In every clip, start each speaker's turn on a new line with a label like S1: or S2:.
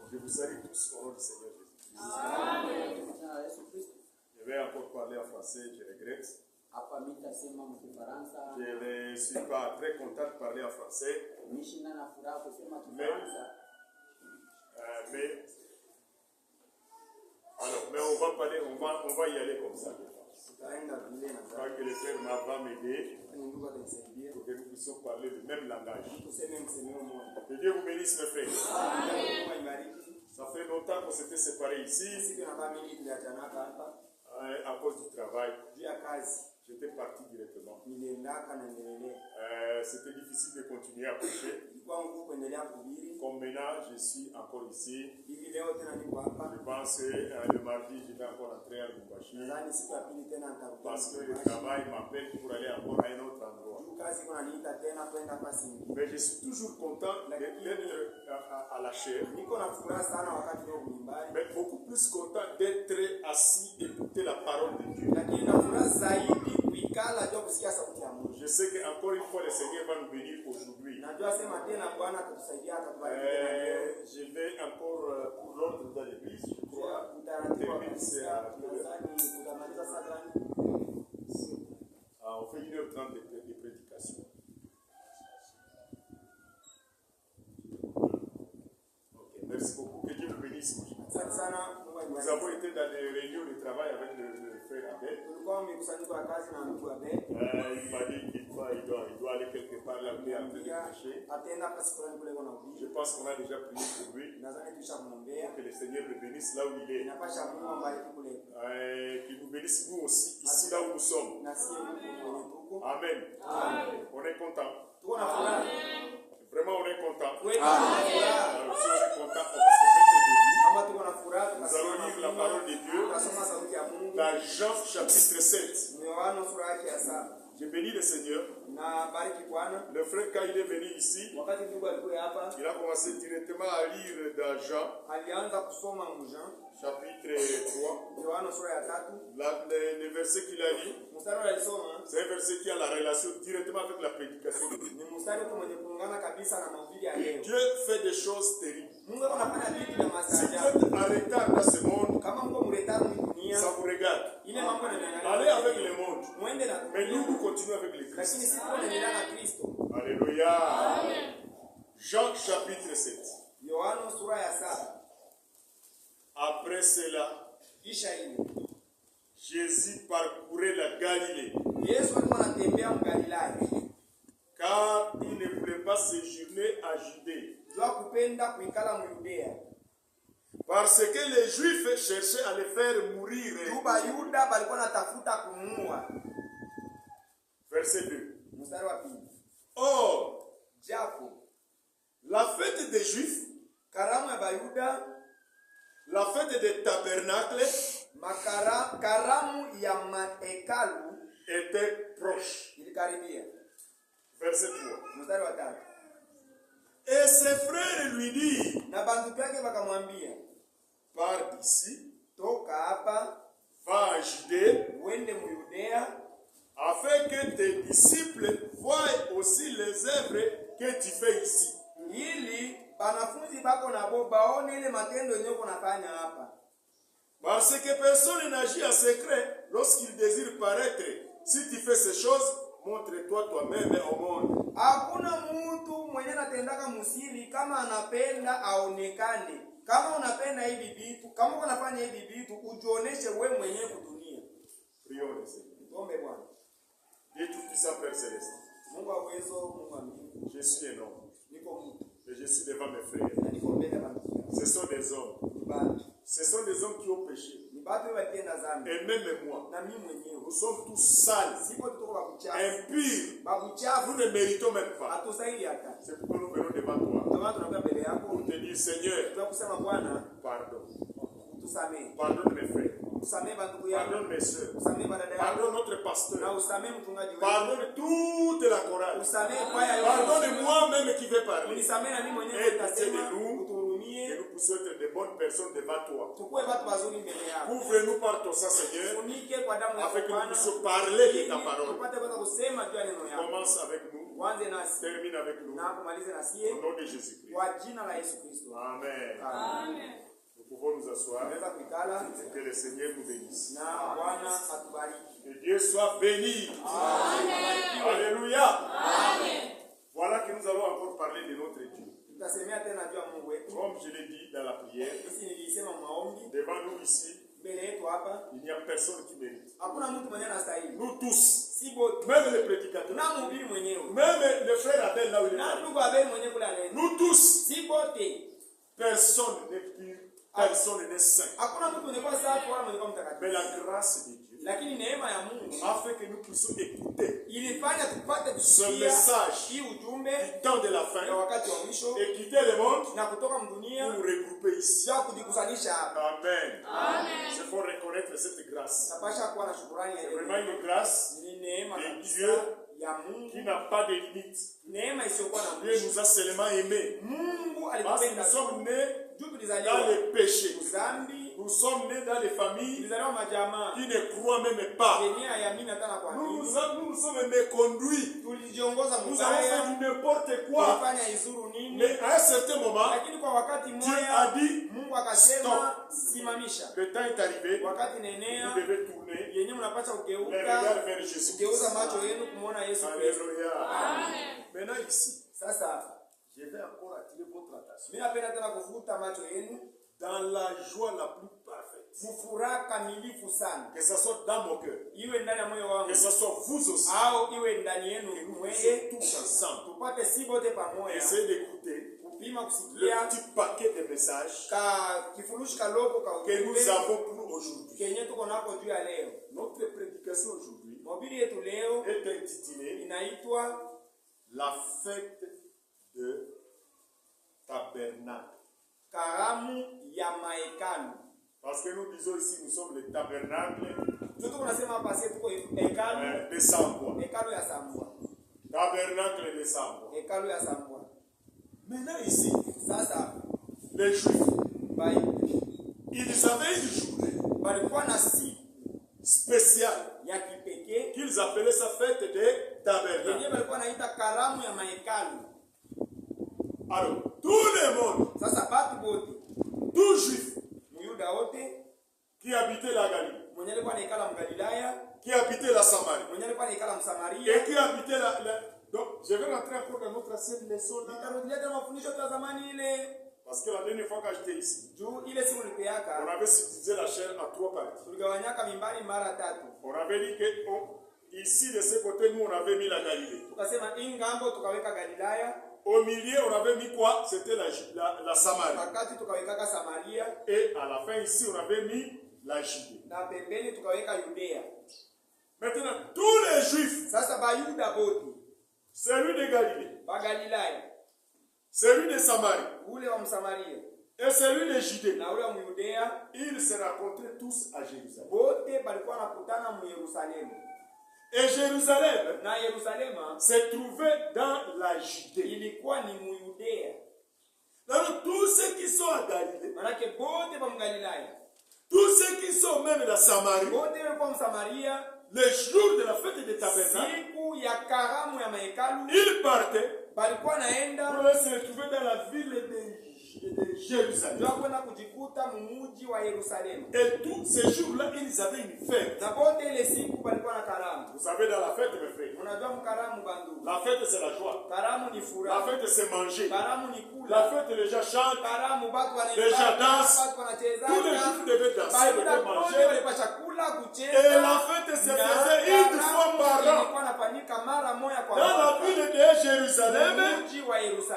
S1: Je vous salue tous au nom du Seigneur Jésus-Christ. Je vais encore parler en français, je regrette. Je ne suis pas très content de parler en français. Mais on va y aller comme ça. Je crois que le frère va m'aider pour que nous puissions parler le même langage. Que Dieu vous bénisse, mes frères. Ça fait longtemps qu'on s'était séparés ici. À cause du travail. J'étais parti directement. C'était difficile de continuer à prêcher. Comme maintenant, je suis encore ici. Je pense que le mardi, je vais encore entrer à Lubumbashi. Parce que le travail m'appelle pour aller encore à un autre endroit. Mais je suis toujours content d'être à la chair. Mais beaucoup plus content d'être assis et écouter la parole de Dieu. Je sais qu'encore une fois, le Seigneur va nous bénir aujourd'hui. Je vais encore pour l'ordre de l'église, je crois. On fait 1h30 de prédication. Ok, merci beaucoup. Que Dieu vous bénisse. Nous avons été dans des réunions de travail avec le frère Abel. Il m'a dit qu'il doit aller quelque part là où il est en train de prêcher. Je pense qu'on a déjà prié pour lui. Que le Seigneur le bénisse là où il est. Qu'il vous bénisse vous aussi, ici là où nous sommes. Amen. On est content. Vraiment, on est content. Alors, si on est content, on va se mettre debout. Nous allons lire la parole de Dieu dans Jean chapitre 7. Je bénis le Seigneur. Le frère, quand il est venu ici, il a commencé directement à lire dans Jean chapitre 3. Le verset qu'il a lu, c'est un verset qui a la relation directement avec la prédication. Dieu fait des choses terribles. Si vous êtes en retard dans ce monde, ça vous regarde. Allez avec le monde. Mais nous continuons avec le Christ. Alléluia. Jean chapitre 7. Après cela, Jésus parcourait la Galilée. Car il ne voulait pas séjourner à Judée. Parce que les Juifs cherchaient à le faire mourir. Verset 2. Or, la fête des Juifs, la fête des tabernacles, était proche. Verset 3. Et ses frères lui disent, pars d'ici, va à Judée, afin que tes disciples voient aussi les œuvres que tu fais ici. Parce que personne n'agit en secret lorsqu'il désire paraître. Si tu fais ces choses, montre-toi toi-même au monde. Prions le Seigneur. Dieu Tout-Puissant, Père Céleste. Je suis un homme. Et je suis devant mes frères. Ce sont des hommes. Ce sont des hommes qui ont péché. Et même moi. Nous sommes tous sales. impurs. Nous ne méritons même pas. C'est pourquoi nous venons devant toi pour te dire, Seigneur, pardon. Pardonne mes frères. Pardonne mes soeurs. Pardonne notre pasteur. Pardonne toute la chorale. Pardonne moi-même qui vais parler. Et pitié de nous. Que nous puissions être de bonnes personnes devant toi. Ouvre-nous par ton sang, Seigneur, afin que nous puissions parler de ta parole. Commence avec nous. Termine avec nous. Au nom de Jésus-Christ. Amen. Amen. Nous pouvons nous asseoir et que le Seigneur nous bénisse. Que Dieu soit béni. Amen. Alléluia. Amen. Voilà que nous allons encore parler de notre Dieu. Comme je l'ai dit dans la prière, devant nous ici, il n'y a personne qui mérite. Nous tous, même les prédicateurs, même le frère Abel là où il est, nous tous, personne n'est pur, personne n'est saint. Mais la grâce de Dieu a fait que nous puissions écouter ce message du temps de la fin et quitter le monde pour nous regrouper ici. Amen. Il faut reconnaître cette grâce. C'est vraiment une grâce de Dieu qui n'a pas de limite. Dieu nous a seulement aimés. Parce que nous sommes nés dans les péchés. Nous sommes nés dans les familles qui ne croient même pas. Nous nous sommes méconduits. Nous avons fait du n'importe quoi. Mais à un certain moment, Dieu a dit stop. Le temps est arrivé. Vous devez tourner les regards vers Jésus-Christ. Alléluia. Maintenant ici, je vais encore attirer votre attention dans la joie la plus parfaite. Que ce soit dans mon cœur, que ce soit vous aussi, que nous soyons tous ensemble. Essayez d'écouter le petit paquet de messages que nous avons pour aujourd'hui. Notre prédication aujourd'hui est intitulée La fête de tabernacle. Parce que nous disons ici, nous sommes le tabernacle de Sambwa. Tabernacle de Sambwa. Maintenant ici, les Juifs, ils avaient une journée spéciale qu'ils appelaient sa fête de tabernacle. Alors, tout le monde, tout juif qui habitait la Galilée, qui habitait la Samarie, et qui habitait Donc, je vais rentrer encore dans notre ancienne leçon. Parce que la dernière fois que j'étais ici, on avait subdivisé la chair à 3 parties. On avait dit que ici, de ce côté, nous, on avait mis la Galilée. Au milieu, on avait mis quoi? C'était la Samarie. Et à la fin, ici, on avait mis la Judée. Maintenant, tous les Juifs, celui de Galilée, celui de Samarie, et celui de Judée, ils se rencontraient tous à Jérusalem. Et Jérusalem se trouvait dans la Judée. Alors tous ceux qui sont à Galilée, tous ceux qui sont même à Samarie, le jour de la fête des tabernacles, ils partaient pour se retrouver dans la ville de Jérusalem. Et tous ces jours-là, ils avaient une fête. Vous savez, dans la fête, mes frères, la fête c'est la joie. La fête c'est manger. La fête, les gens chantent, les gens dansent. Tous les jours devaient danser, devaient manger. Et la fête se faisait une fois par an. Dans la ville de Jérusalem,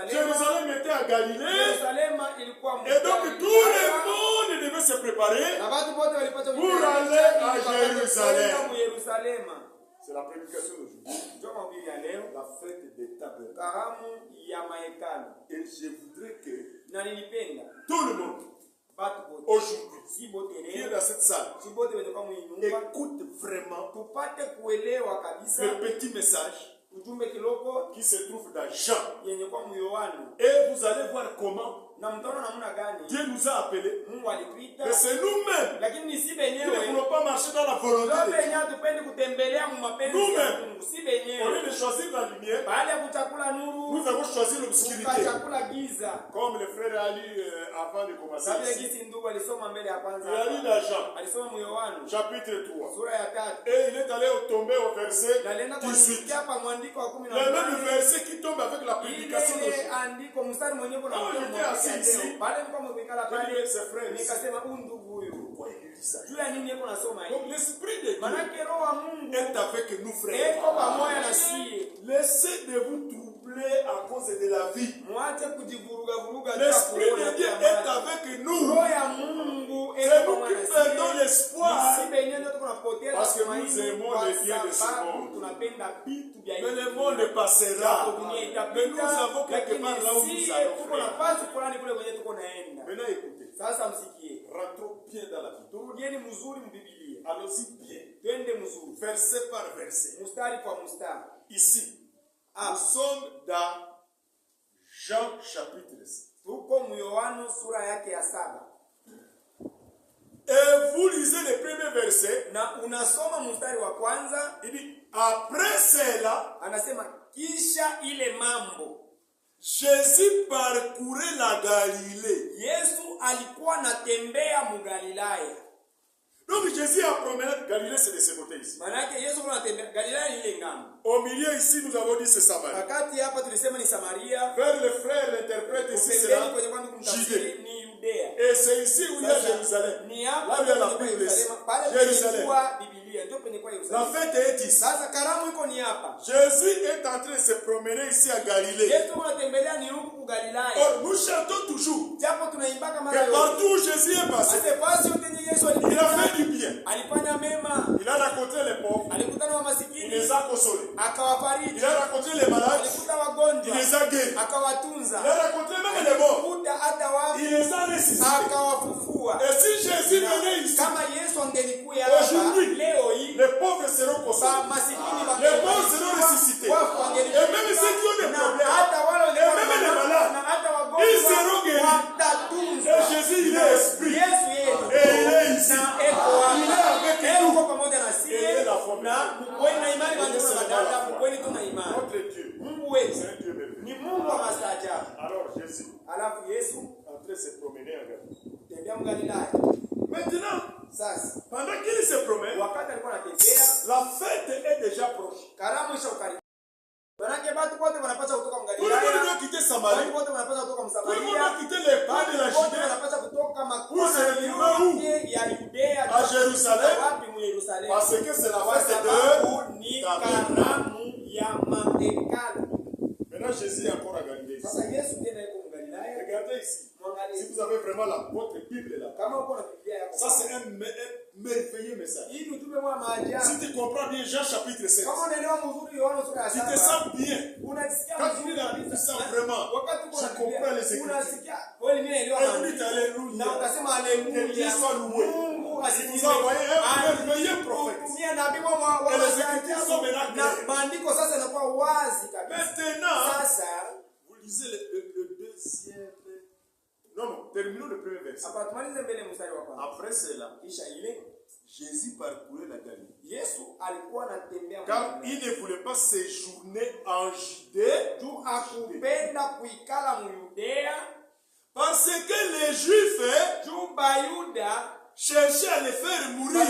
S1: Jérusalem était à Galilée. Et donc tout le monde devait se préparer pour aller à Jérusalem. C'est la prédication d'aujourd'hui, la fête des tabernacles. Et je voudrais que tout le monde, aujourd'hui, qui est dans cette salle, écoute vraiment le petit message qui se trouve dans Jean. Et vous allez voir comment Dieu nous a appelés. Mais c'est nous-mêmes qui ne voulons pas marcher dans la volonté de Dieu. Nous-mêmes, au lieu de choisir la lumière, nous avons choisi l'obscurité. Comme le frère a lu avant de commencer ici. Il a lu dans Jean, chapitre 3. Et il est allé tomber au verset 18. Le même verset qui tombe avec la prédication d'aujourd'hui. Quand j'étais assis ici, pourquoi il dit ça? Donc l'esprit de Dieu est avec nous, frères. Laissez de vous troubler à cause de la vie. L'esprit de Dieu est avec nous. C'est nous qui perdons l'espoir. Parce que nous aimons le bien de ce monde. Mais le monde passera. Mais nous avons quelque part là où nous allons. Maintenant écoutez. Rentrons bien dans la Bible. Allons-y bien. Verset par verset. Ici, nous sommes dans Jean chapitre 7. Et vous lisez le premier verset. Il dit, après cela, Jésus parcourait la Galilée. Donc Jésus a promené Galilée, c'est de ce côté ici. Au milieu ici, nous avons dit c'est Samarie. Vers le frère, l'interprète ici, c'est la Judée. Et c'est ici où il y a Jérusalem. Là où il y a la Bible, Jérusalem. La fête est ici. Jésus est en train de se promener ici à Galilée. Or, nous chantons toujours que partout où Jésus est passé, il a fait du bien. Il a rencontré les pauvres. Il les a consolés. Il a rencontré les malades. Il les a guéris. Il a rencontré même les morts. Il les a ressuscités. Et si Jésus venait ici, aujourd'hui, les pauvres seront consolés. Les pauvres seront ressuscités. Et même ceux qui ont des problèmes, et même les malades, ils seront guéris. Et Jésus, il est esprit. Et il est ici. Il est avec nous. Et il est la foi. Notre Dieu, c'est un Dieu merveilleux. Alors Jésus, en train de se promener en Galilée. Maintenant, pendant qu'il se promène, la fête est déjà proche. Tout le monde doit quitter Samarie. Tout le monde doit quitter les pas de la Judée pour se retrouver où? À Jérusalem. Parce que c'est la fête de Tabernacles. Maintenant Jésus est encore à Galilée. Regardez ici. Si vous avez vraiment votre Bible là, ça c'est un merveilleux message. Si tu comprends bien Jean chapitre 7, tu te sens bien. Quand tu lis la Bible, tu sens vraiment. Je comprends les Écritures. Et vous dites alléluia. Que Dieu soit loué. Il vous a envoyé un merveilleux prophète. Et les Écritures sont maintenant claires. Maintenant, vous lisez le deuxième. Non, terminons le premier verset. Après cela, Jésus parcourait la Galilée. Car il ne voulait pas séjourner en Judée. Parce que les Juifs cherchaient à les faire mourir.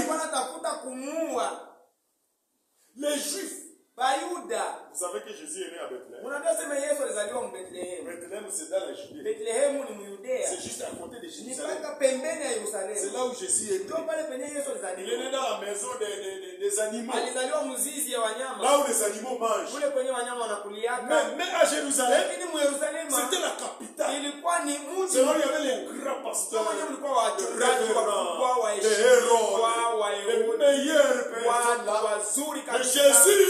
S1: Les Juifs. Vous savez que Jésus est né à Bethléem. Bethléem, c'est dans la Judée. C'est juste à côté de Jérusalem. C'est là où Jésus est né. Il est né dans la maison des animaux. Là où les animaux mangent. Mais à Jérusalem, c'était la capitale. C'est là où il y avait les grands pasteurs, les révérends, les héros, les meilleurs personnes là. Et Jésus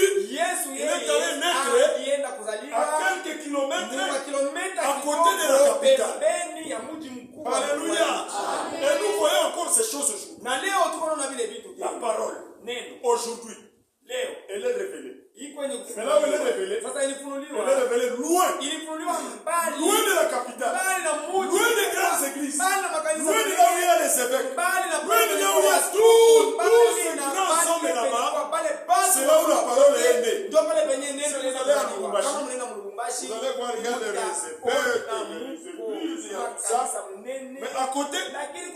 S1: côté,
S2: lakini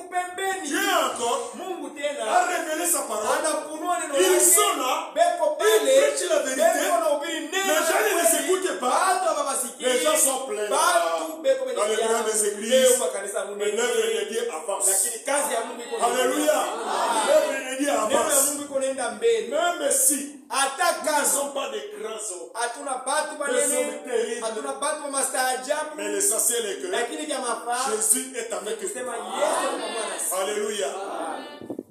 S1: Dieu encore
S2: Mungu tena
S1: a révélé sa parole.
S2: anafunua neno
S1: Ils
S2: lake.
S1: sont là,
S2: Beko
S1: ils
S2: pale,
S1: prêchent la vérité.
S2: beko wanahubiri neno
S1: Les gens
S2: la
S1: ne les
S2: kweli.
S1: écoutent pas.
S2: Watu hawawasikii.
S1: Les gens sont pleins là.
S2: Watu beko
S1: Dans les
S2: wamejaa.
S1: grandes églises.
S2: Leo makanisa ya Mungu
S1: Mais l'œuvre de
S2: mengi.
S1: Dieu avance.
S2: Lakini kazi ya Mungu iko mbele.
S1: Alléluia. L'œuvre de Dieu
S2: Neno ya
S1: avance.
S2: Mungu iko nenda mbele.
S1: Même si
S2: Hata
S1: nous ne
S2: kama
S1: sommes pas des grands hommes,
S2: hatuna batu
S1: Des
S2: banene,
S1: hommes terribles.
S2: hatuna batu wa mastaajabu,
S1: mais l'essentiel est que
S2: lakini vya mafaa
S1: Jésus est avec nous.
S2: kusema Yesu ni pamoja nasi.
S1: Alléluia.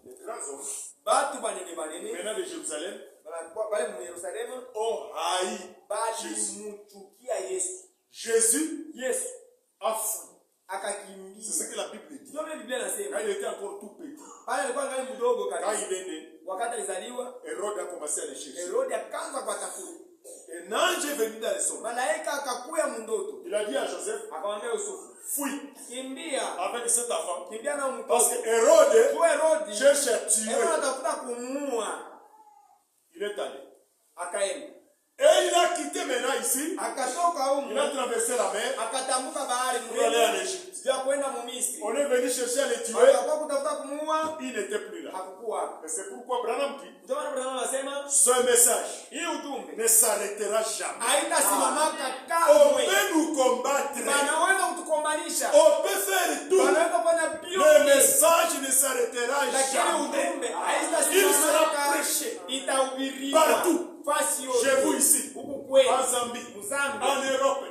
S1: Les grands hommes,
S2: Batu banene banene
S1: venant de Jérusalem,
S2: bale mu Yerusalemu
S1: ont haï Jésus.
S2: balimuchukia Yesu.
S1: Jésus
S2: Yesu
S1: a fui. C'est
S2: akakimbia.
S1: ce que la Bible dit.
S2: Ndio vile Biblia
S1: Quand
S2: inasema.
S1: il était encore tout petit,
S2: Pale alikuwa ngali mdogo
S1: quand
S2: kabisa.
S1: il est né,
S2: Wakati alizaliwa,
S1: Hérode a commencé à le chercher.
S2: Herode akaanza kuwatafuta.
S1: Un ange est venu dans le sommeil.
S2: Malaika akakuya mundoto.
S1: Il a dit à Joseph,
S2: Akamwambia Yusufu,
S1: fuis
S2: kimbia.
S1: avec cet enfant.
S2: Kimbia na
S1: Parce
S2: mtoto.
S1: que Hérode
S2: Kwa Herode,
S1: cherche à tuer.
S2: Herode anatafuta kumuua.
S1: Il est allé.
S2: Akaenda.
S1: Et il a quitté maintenant ici.
S2: Akatoka
S1: Il a
S2: huko.
S1: traversé la mer
S2: Akatambuka bahari
S1: pour aller en
S2: mrefu.
S1: Égypte.
S2: Ndio kwenda mu Misri.
S1: On est venu chercher à le tuer.
S2: Akakuwa kutafuta kumuua.
S1: Il n'était plus là.
S2: Hakukuwa.
S1: Et c'est pourquoi Branham dit,
S2: Ndio maana Branham anasema
S1: ce message
S2: hii ujumbe
S1: ne s'arrêtera jamais.
S2: haitasimamaka
S1: On
S2: kamwe.
S1: peut nous combattre.
S2: Wanaweza kutukombanisha.
S1: On peut faire tout.
S2: Wanaweza kufanya
S1: Le
S2: vyote.
S1: message ne s'arrêtera
S2: Lakini
S1: jamais.
S2: ujumbe
S1: Il sera
S2: haitasimamaka.
S1: prêché
S2: Itahubiriwa
S1: partout.
S2: fasi yote.
S1: Chez vous ici,
S2: Huku kwetu.
S1: en Zambie,
S2: Mzambi.
S1: en Europe,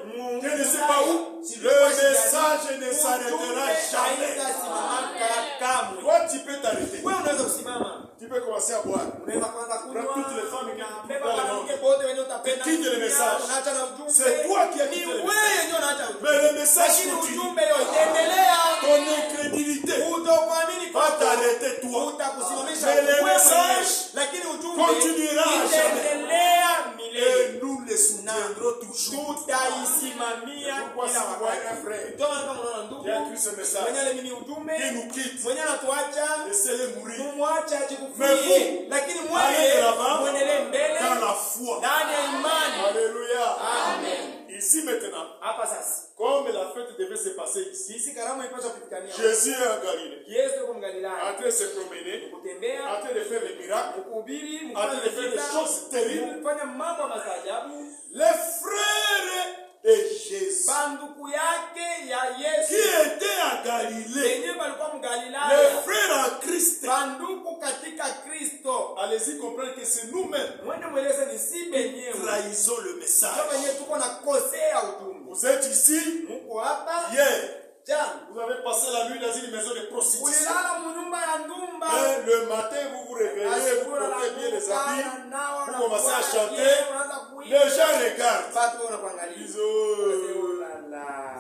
S1: je ne sais pas où,
S2: Si
S1: le message ne s'arrêtera jamais.
S2: haitasimamaka kamwe.
S1: Toi, tu peux t'arrêter.
S2: Wewe unaweza kusimama.
S1: Tu peux commencer à boire.
S2: Unaweza kwanza kunywa.
S1: Prends toutes les femmes qui
S2: Beba
S1: dans le
S2: wanawake
S1: monde.
S2: wote wenye utapenda.
S1: Quitte le message.
S2: Unaacha na ujumbe.
S1: C'est toi qui as
S2: Ni
S1: quitté le
S2: wewe
S1: message.
S2: ndio unaacha ujumbe.
S1: Mais le message
S2: Lakini
S1: continue.
S2: ujumbe hiyo itaendelea.
S1: Ton incrédulité
S2: Kutokuamini
S1: va t'arrêter toi.
S2: utakusimamisha
S1: Mais le
S2: wewe
S1: message
S2: mwenyewe. Lakini ujumbe
S1: continuera
S2: itaendelea milele.
S1: et nous les soutiendrons toujours.
S2: Tutaisimamia
S1: Pourquoi si
S2: kila
S1: vous voyez un
S2: wakati.
S1: frère
S2: Ndio maana kama unaona ndugu
S1: qui a écrit ce message,
S2: mwenye alimini ujumbe
S1: qui nous quitte,
S2: mwenye anatuacha
S1: laissez-le mourir.
S2: mumwache
S1: Mais
S2: ajikufie,
S1: vous,
S2: lakini
S1: allez
S2: mwenye
S1: de l'avant
S2: mwendelee mbele
S1: dans la foi.
S2: ndani ya imani.
S1: Alléluia.
S2: Amen.
S1: Ici maintenant,
S2: Hapa sasa
S1: comme la fête devait se passer ici,
S2: sisi karamu ipaswa kufikania.
S1: Jésus est en Galilée,
S2: Yesu yuko
S1: en
S2: Mgalilaya,
S1: train de se promener,
S2: kutembea,
S1: en train de faire des miracles,
S2: kuhubiri,
S1: en train de faire des choses terribles.
S2: kufanya mambo ya maajabu.
S1: Les frères de Jésus
S2: Banduku yake ya
S1: qui
S2: Yesu
S1: étaient à Galilée,
S2: wenyewe walikuwa
S1: les
S2: Mgalilaya,
S1: frères en Christ,
S2: banduku katika Kristo.
S1: allez-y comprendre que c'est nous-mêmes
S2: Mwende mweleze ni si
S1: qui
S2: benyewe
S1: trahissons le
S2: ndio
S1: message.
S2: wenyewe tuko na kosea ujumbe.
S1: Vous êtes ici
S2: Muko hapa
S1: hier,
S2: jana,
S1: vous avez passé la nuit dans une maison de prostitution.
S2: ulilala munyumba ya ndumba,
S1: Et le matin, vous vous réveillez, vous portez bien les habits, vous commencez à chanter, les gens regardent. Ils disent,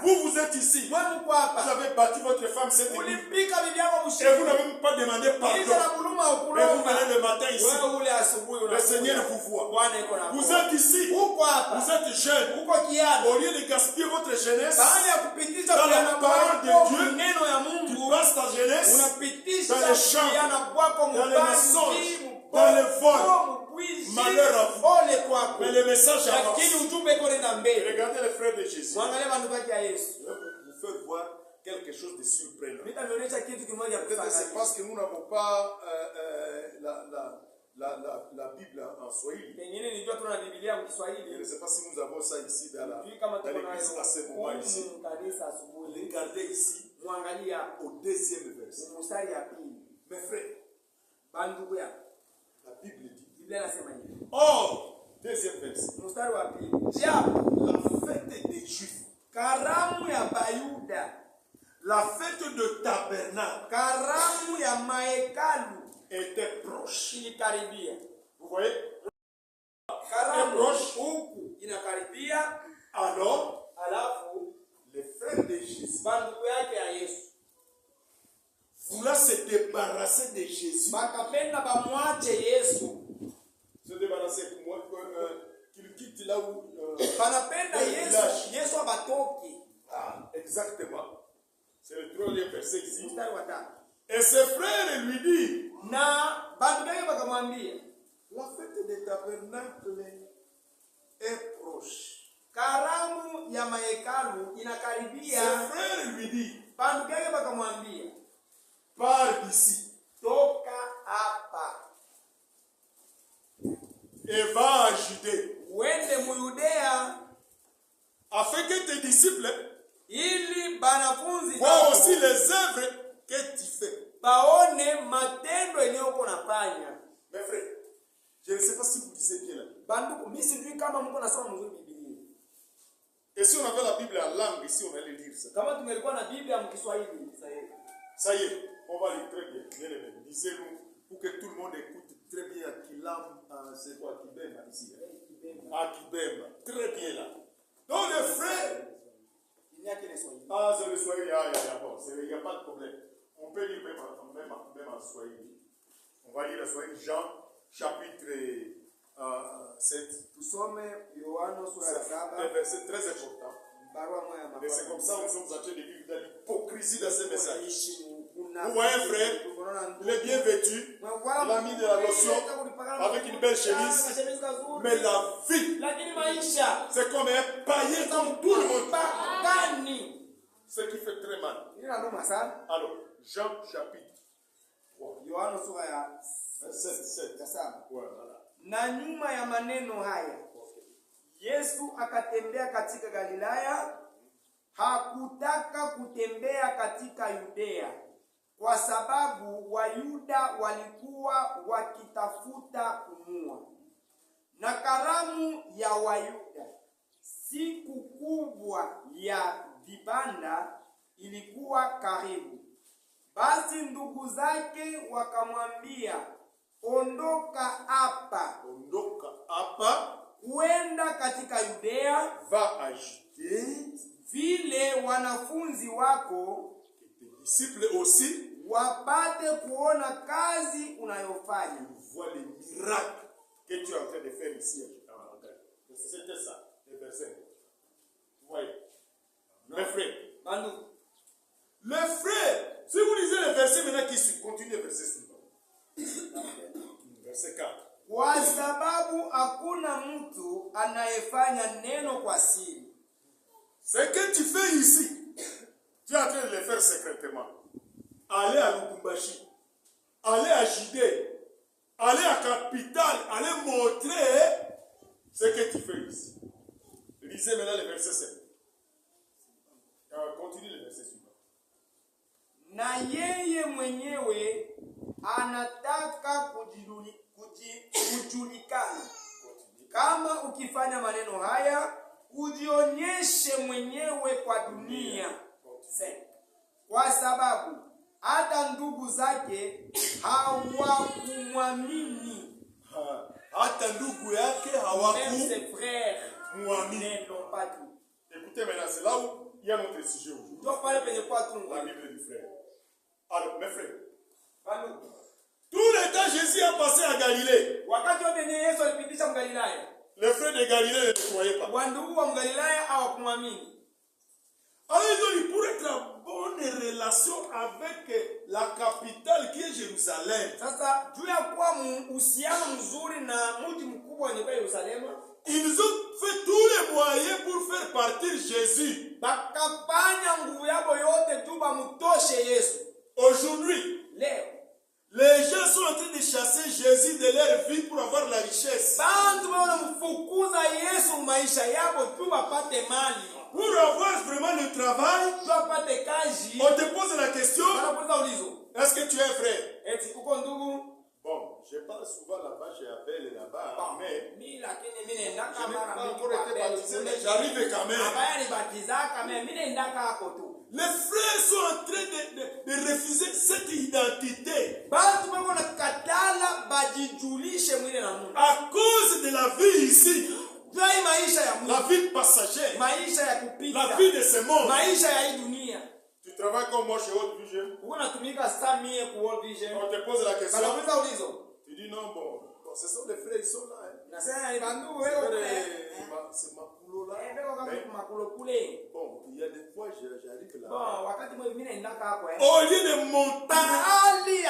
S1: vous êtes ici, vous avez battu votre femme cette nuit, et vous n'avez même pas demandé pardon. Et vous venez le matin ici, le Seigneur vous voit. Vous êtes ici, vous êtes jeune, au lieu de gaspiller votre jeunesse dans la parole de Dieu, tu passes ta jeunesse dans les champs, dans les mensonges, dans les vols. Malheur à vous. Mais le message avance. Regardez les frères de Jésus. Je vais vous faire voir quelque chose de surprenant. Peut-être c'est parce que nous n'avons pas la Bible en Swahili. Je ne sais pas si nous avons ça ici dans l'église à ce moment ici. Regardez ici au deuxième verset. Mes frères, la Bible dit. Or, deuxième verset. La fête des Juifs.
S2: Karamu ya Bayuda.
S1: La fête de tabernacle.
S2: Karamu ya mahekalu
S1: Était proche.
S2: ilikaribia.
S1: Vous voyez?
S2: Karamu
S1: proche.
S2: huku inakaribia.
S1: Alors,
S2: Alafu
S1: les frères de Jésus,
S2: banduku yake ya Yesu
S1: voulant se débarrasser de Jésus,
S2: bakapenda bamwache Yesu,
S1: se débarrasser pour moi, qu'il quitte là où.
S2: banapenda
S1: le
S2: Yesu
S1: village.
S2: Yesu abatoke.
S1: Ah, exactement. C'est le troisième verset ici.
S2: Mstari wa 5.
S1: Et ses frères lui disent,
S2: Na banduku yake bakamwambia,
S1: la fête des tabernacles est proche.
S2: karamu ya mahekalu
S1: Ses
S2: inakaribia.
S1: frères lui disent,
S2: Banduku yake bakamwambia,
S1: Pars d'ici.
S2: toka hapa
S1: Et va à Judée.
S2: uende muyudea,
S1: Afin que tes disciples
S2: ili banafunzi
S1: voient
S2: bako
S1: aussi les œuvres que tu fais.
S2: baone matendo yenye uko nafanya.
S1: Mes frères, je ne sais pas si vous lisez bien là.
S2: Banduku, mimi sijui kama mko nasoma mzuri Biblia.
S1: Et si on avait la Bible en langue ici, on allait lire ça.
S2: Kama tungelikuwa na Biblia mkiswahili sasa hivi.
S1: Ça y est, on va lire très bien. Bien aimé, lisez-nous pour que tout le monde écoute très bien à Kilam, c'est quoi, Kibemba ici. À Kibemba, très bien là. Donc les frères, ah c'est le Swahili, bon, il n'y a pas de problème. On peut lire même en Swahili. On va lire le Swahili, Jean, chapitre 7.
S2: Tusome Yohana sura ya
S1: C'est un
S2: 7.
S1: verset très important.
S2: Barua moja ya
S1: Mais c'est comme ça que nous sommes en train de vivre dans l'hypocrisie de ce message.
S2: Vous
S1: Vous voyez un frère, il est bien vêtu, il a mis de la lotion avec une belle chemise, mais la vie,
S2: lakini maisha
S1: c'est comme un païen comme tout le monde.
S2: gani?
S1: Ce qui fait très mal.
S2: Inaluma sana.
S1: Alors, Jean chapitre 3,
S2: Yohana sura ya
S1: 7.
S2: 7.
S1: Ouais, voilà.
S2: Na nyuma ya maneno haya Yesu akatembea katika Galilaya. Hakutaka kutembea katika Yudea kwa sababu Wayuda walikuwa wakitafuta kumua. Na karamu ya Wayuda, siku kubwa ya vibanda, ilikuwa karibu. Basi ndugu zake wakamwambia, ondoka hapa.
S1: Ondoka hapa.
S2: Kuenda katika Yudea.
S1: Va à Judée.
S2: Vile wanafunzi wako
S1: Et tes disciples aussi
S2: wapate kuona kazi unayofanya.
S1: Vois les miracles que tu es en train de faire ici. C'était ça, le verset. Vous voyez. Mes frères. Les frères, si vous lisez le verset maintenant qui suit, continuez le verset suivant. Verset 4.
S2: Kwa sababu hakuna mtu anayefanya neno kwa siri.
S1: Ce que tu fais ici, tu es en train de le faire secrètement. Allez à Lubumbashi, allez à Judée, allez à Capitale, allez montrer ce que tu fais ici. Lisez maintenant le verset 7. Continue le verset suivant.
S2: Na yeye mwenyewe anataka kujulikana. Kama ukifanya maneno haya, ujionyeshe mwenyewe kwa dunia. Kwa sababu hata ndugu zake hawakumwamini.
S1: Hata ndugu yake hawakumwamini. Écoutez maintenant, c'est là où il y a notre sujet aujourd'hui. La Bible du frère. Alors, mes frères, tout le temps Jésus a passé à Galilée. Les frères de Galilée ne le croyaient pas. Alors ils ont dit, pour être en bonne relation avec la capitale qui est Jérusalem, ils ont fait tous les moyens pour faire partir Jésus. Aujourd'hui, les gens sont en train de chasser Jésus de leur vie pour avoir la richesse. Pour avoir vraiment le travail, on te pose la question, est-ce que tu es frère? Bon, je parle souvent là-bas chez Abel et là-bas, mais je n'ai pas encore été baptisé, mais j'arrive quand même. Les frères sont en train de refuser cette identité à cause de la vie ici, la vie passagère, la vie de ce monde. Tu travailles comme moi chez World Vision. On te pose la question. Tu dis non, bon, ce sont les frères, ils sont là. C'est ma couleur là. Mais
S2: kumakolo kule.
S1: Bon, il y a des fois, j'arrive là.
S2: Bon, wakati mimi naenda kako
S1: Au lieu de montrer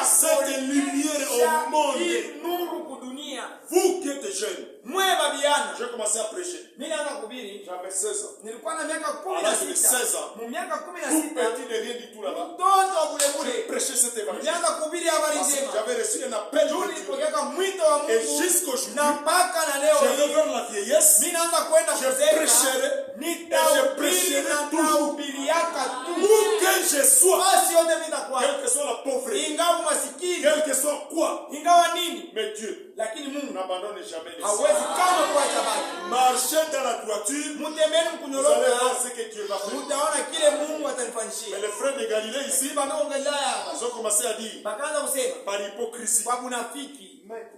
S1: cette lumière au monde,
S2: nuru kudunia.
S1: vous qui êtes jeunes,
S2: Mwe babiana.
S1: j'ai commencé à prêcher.
S2: Mimi naanza kuhubiri.
S1: J'avais 16 ans.
S2: Nilikuwa na miaka
S1: À l'âge de 16
S2: 16.
S1: ans,
S2: Mu miaka
S1: tout
S2: 16.
S1: petit de rien du tout là-bas,
S2: Mtoto wa kule
S1: j'ai
S2: kule.
S1: prêché cet évangile.
S2: Nilianza kuhubiri habari
S1: Parce que
S2: njema.
S1: j'avais reçu un appel de Dieu.
S2: Nilipokea mwito wa
S1: Et
S2: Mungu.
S1: jusqu'aujourd'hui,
S2: Na mpaka na leo
S1: je vais
S2: hii.
S1: vers la vieillesse.
S2: Mimi naanza kwenda
S1: Je
S2: kusema.
S1: prêcherai.
S2: Nitahubiri na nitahubiriaka tu.
S1: Où que je sois,
S2: Basi yote vitakuwa.
S1: quelle que soit la pauvreté,
S2: Ingawa masikini.
S1: quel que soit quoi,
S2: Ingawa nini?
S1: mais Dieu
S2: Lakini Mungu
S1: n'abandonne jamais les
S2: hawezi
S1: siens.
S2: kama kuacha baki.
S1: Marchez dans la droiture,
S2: Mtembeni
S1: vous allez
S2: mkunyoroka.
S1: voir ce que Dieu va faire.
S2: Mtaona kile Mungu
S1: Mais
S2: atanifanyishia.
S1: les frères de Galilée ici,
S2: Simba ndio Galilaya.
S1: ils ont commencé à dire,
S2: Bakaanza kusema
S1: par hypocrisie,
S2: kwa munafiki.
S1: Maître,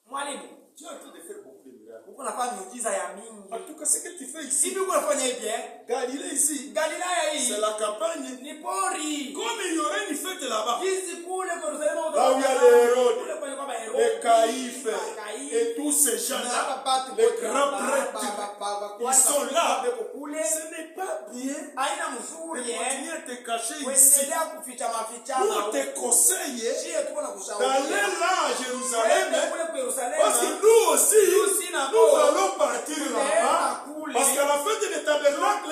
S2: Mwalimu,
S1: tu es en train de faire beaucoup de miracles.
S2: uko nafanya miujiza ya mingi.
S1: En tout cas, ce que tu fais ici,
S2: Hivi uko nafanya hivi
S1: Galilée ici,
S2: Galilaya hii
S1: c'est la campagne.
S2: ni pori.
S1: Comme il y aurait une fête là-bas,
S2: Hizi kule kwa Yerusalemu
S1: là où il y a les Hérodes,
S2: kule kwenye kwa Herode.
S1: les Caïphes et tous ces gens-là, les grands prêtres, ils sont là. Ce n'est pas bien
S2: Aina
S1: de
S2: mzuri
S1: continuer à te cacher ici.
S2: kuendelea kuficha mafichama.
S1: Nous, on te conseille
S2: Shie tuko na kushauri.
S1: d'aller là à Jérusalem.
S2: Kule kwa Yerusalemu.
S1: Parce que nous aussi, nous allons partir là-bas. Parce qu'à la fête des tabernacles,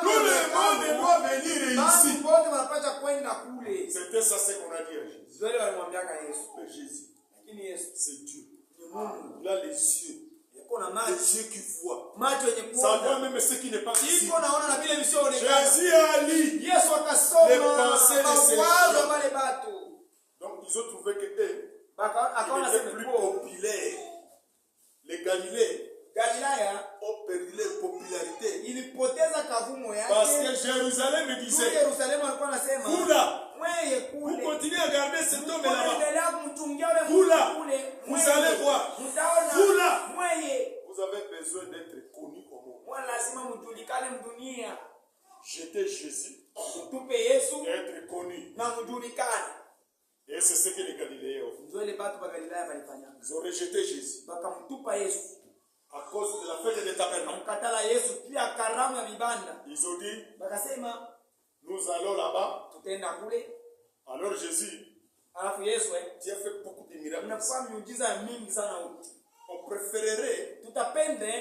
S1: tout le monde doit venir ici.
S2: Basi wote wanapata kwenda kule.
S1: C'était ça ce qu'on a dit à Jésus.
S2: Wale walimwambiaka Yesu.
S1: Mais Jésus,
S2: Lakini Yesu
S1: c'est Dieu.
S2: ni Mungu.
S1: Il a les yeux.
S2: Yuko na
S1: Les
S2: macho.
S1: yeux qui voient.
S2: Macho yenye
S1: Ça voit
S2: kuona.
S1: même ce qui n'est pas ici.
S2: Iko naona na vile visioonekana.
S1: Jésus a lu.
S2: Yesu akasoma
S1: Les pensées de ces
S2: mawazo
S1: gens.
S2: wale batu.
S1: Donc ils ont trouvé que eux,
S2: Akaona
S1: ils
S2: sema
S1: étaient plus
S2: po
S1: populaires. Les Galiléens
S2: Galilaya
S1: ont perdu leur popularité.
S2: ilipoteza kavumo
S1: Parce
S2: yake.
S1: que Jérusalem
S2: Kule
S1: disait,
S2: Yerusalemu alikuwa anasema
S1: vous là,
S2: mweye
S1: vous
S2: kule.
S1: continuez à garder cet homme là-bas.
S2: Endelea kumchungia yule
S1: Vous là,
S2: mtu kule.
S1: vous allez voir.
S2: Mtaona.
S1: Vous là,
S2: Mweye.
S1: vous avez besoin d'être connu au monde.
S2: Wala lazima mjulikane mdunia.
S1: J'étais Jésus
S2: Tupe Yesu
S1: et être connu.
S2: na mjulikane.
S1: Et c'est ce que les Galiléens ont fait.
S2: Ndio ile batu ba Galilaya walifanya.
S1: Ils ont rejeté Jésus
S2: Bakamtupa Yesu.
S1: à cause de la fête des tabernacles.
S2: Mkatala Yesu pia karamu ya vibanda.
S1: Ils ont dit,
S2: Bakasema
S1: nous allons là-bas.
S2: tutaenda kule.
S1: Alors Jésus,
S2: Alafu Yesu
S1: tu as fait beaucoup de miracles.
S2: unafanya miujiza mingi sana huko.
S1: On préférerait
S2: Tutapende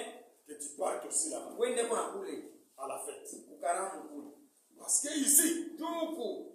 S1: que tu partes aussi là-bas,
S2: wende kuna kule.
S1: à la fête.
S2: Ukaramu kule.
S1: Parce que ici,
S2: Tuku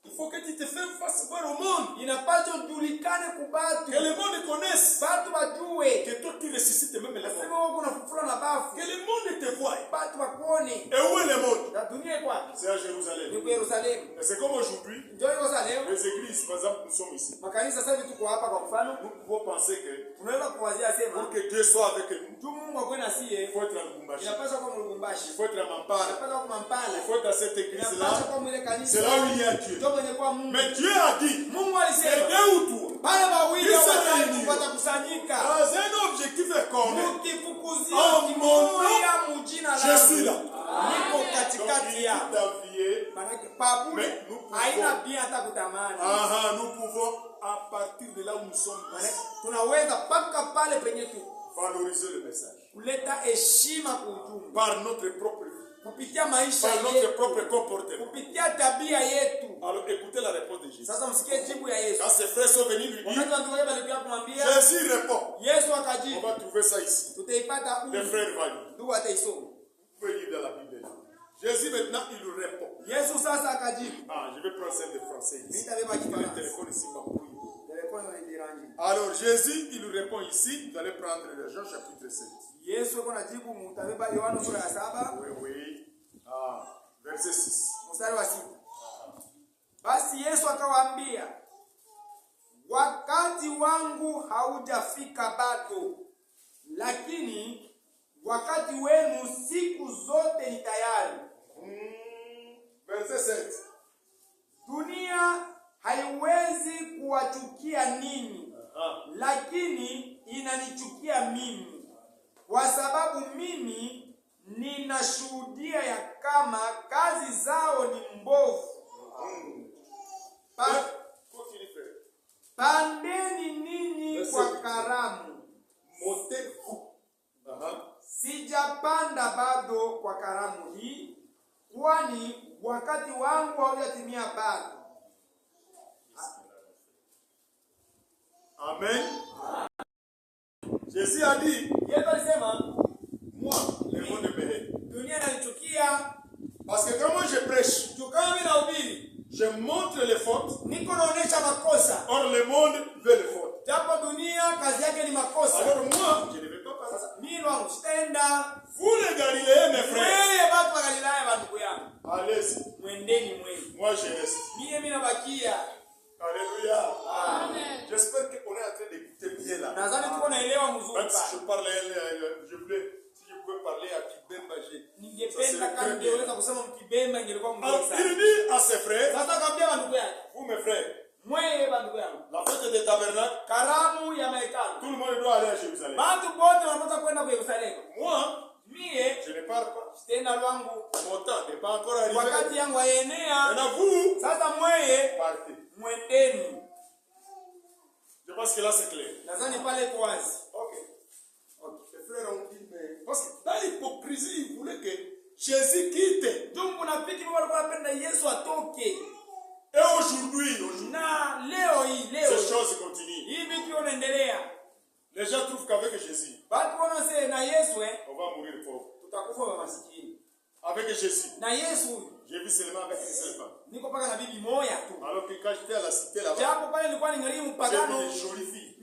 S1: il faut que tu te fasses face voir au monde.
S2: inapaswa ujulikane kubatu.
S1: Que le monde connaisse.
S2: Batu bajue.
S1: Que toi tu ressuscites même les morts.
S2: Sema wewe unafufula na bafu.
S1: Que le monde te voie.
S2: Batu bakuone.
S1: Et où est le monde?
S2: Na dunia iko wapi?
S1: C'est à Jérusalem.
S2: Ni kwa Yerusalemu.
S1: Et c'est comme aujourd'hui,
S2: Ndio Yerusalemu.
S1: les églises, par exemple, nous sommes ici.
S2: Makanisa sasa hivi tuko hapa kwa mfano.
S1: Nous pouvons penser que
S2: Tunaweza kuwazia sema
S1: pour que Dieu soit avec nous,
S2: tu Mungu akwe na
S1: il
S2: sie.
S1: faut être à Lubumbashi,
S2: Inapaswa kwa
S1: il
S2: Lubumbashi.
S1: faut être à Mampara,
S2: Inapaswa kwa Mampala.
S1: il faut être à cette
S2: Inapaswa
S1: église-là.
S2: kwa mwile kanisa.
S1: C'est là où il y a Dieu.
S2: Ndio kwenye kwa Mungu.
S1: Mais Dieu a dit,
S2: Mungu
S1: c'est
S2: alisema
S1: deux ou trois.
S2: pale wawili
S1: Ils
S2: au
S1: se
S2: watatu
S1: réuniront
S2: watakusanyika.
S1: dans un objectif commun.
S2: Mkifukuzia
S1: Oh,
S2: kimoja mujina
S1: Je
S2: langu.
S1: suis là.
S2: Niko
S1: Donc
S2: katikati
S1: il
S2: ya.
S1: dit d'envier.
S2: Manake pabule
S1: Mais nous pouvons-
S2: haina pia hata kutamani.
S1: Nous pouvons, à partir de là où nous sommes,
S2: Manake tunaweza paka pale penye tu
S1: valoriser le message.
S2: kuleta heshima kwa ujumbe
S1: Par notre propre vie,
S2: kupitia maisha
S1: par notre
S2: yetu,
S1: propre comportement.
S2: kupitia tabia yetu.
S1: Alors écoutez la réponse de Jésus.
S2: Sasa msikie jibu ya Yesu.
S1: Quand ses frères sont venus lui dire,
S2: Wakati watu wake walikuja kumwambia,
S1: Jésus répond.
S2: Yesu
S1: On
S2: akajibu,
S1: va trouver ça ici.
S2: tutaipata
S1: Les
S2: huko.
S1: frères vont lire.
S2: Ndugu ataisoma.
S1: Vous pouvez lire dans la Bible. Jésus maintenant, il lui répond.
S2: Yesu sasa akajibu.
S1: Je vais prendre celle de français ici.
S2: Nitabeba
S1: Le
S2: Kifaransa.
S1: téléphone ici m'a pourri.
S2: Telefoni ni rangi.
S1: Alors Jésus, il lui répond ici. Vous allez prendre Jean chapitre 7.
S2: Yesu yuko najibu, mtabeba Yohana sura ya 7
S1: Oui, oui. Verset 6.
S2: mstari wa 6. Basi Yesu akawaambia, wakati wangu haujafika bado, lakini wakati wenu siku zote ni tayari.
S1: Verset 7.
S2: Dunia haiwezi kuwachukia ninyi, lakini inanichukia mimi, kwa sababu mimi ninashuhudia ya kama kazi zao ni mbovu. Pandeni ninyi kwa karamu.
S1: Montez-vous.
S2: sijapanda bado kwa karamu hii, kwani wakati wangu haujatimia bado.
S1: Amen. Jésus a dit,
S2: Yesu alisema,
S1: moi, le monde me hait.
S2: dunia inanichukia.
S1: Parce que quand moi je prêche,
S2: Kama mimi nahubiri,
S1: je montre les fautes,
S2: niko naonesha makosa.
S1: or le monde veut les fautes.
S2: Japo dunia kazi yake ni makosa.
S1: Alors moi, je ne vais pas passer ça.
S2: Mimi wangu sitaenda.
S1: Vous les Galiléens, mes frères,
S2: Wewe watu wa Galilaya bandugu yangu,
S1: allez-y.
S2: mwendeni mwenu.
S1: Moi je reste.
S2: Mimi nabakia.
S1: Alléluia. Amen. J'espère qu'on est en train d'écouter bien là.
S2: Nadhani tuko naelewa mzuri
S1: Même si je
S2: sana.
S1: parle, si je pouvais parler à Kibemba,
S2: Ningependa kama ningeweza kusema mkibemba ingelikuwa mzuri
S1: alors,
S2: sana.
S1: il dit à ses frères,
S2: Sasa akamwambia bandugu yake,
S1: vous mes frères,
S2: mwewe bandugu yangu,
S1: la fête des tabernacles,
S2: karamu ya mahekalu.
S1: tout le monde doit aller à Jérusalem.
S2: Watu wote wanapaswa kwenda kwa Yerusalemu.
S1: Moi,
S2: Mie
S1: je ne pars pas.
S2: sitaenda lwangu.
S1: Mon temps n'est pas encore arrivé.
S2: Wakati yangu haenea.
S1: Maintenant, vous,
S2: Sasa mweye
S1: partez.
S2: mwendeni.
S1: Je pense que là, c'est clair.
S2: Nadhani pale iko wazi.
S1: Ok. Les frères ont dit, mais... Parce que dans l'hypocrisie, ils voulaient que Jésus quitte.
S2: Jumbu na piki baba alikuwa anapenda Yesu atoke.
S1: Et aujourd'hui,
S2: Na leo
S1: ces choses continuent.
S2: hii vitu vinaendelea.
S1: Les gens trouvent qu'avec Jésus,
S2: Watu wanaose na Yesu
S1: on va mourir pauvre.
S2: tutakufa wa masikini.
S1: Avec Jésus,
S2: Na Yesu
S1: j'ai vu seulement avec une seule femme.
S2: niko paka na bibi moja tu.
S1: Alors que quand j'étais à la cité là-bas,
S2: Japo pale nilikuwa ningali
S1: j'ai
S2: mpagano.
S1: vu des jolies filles.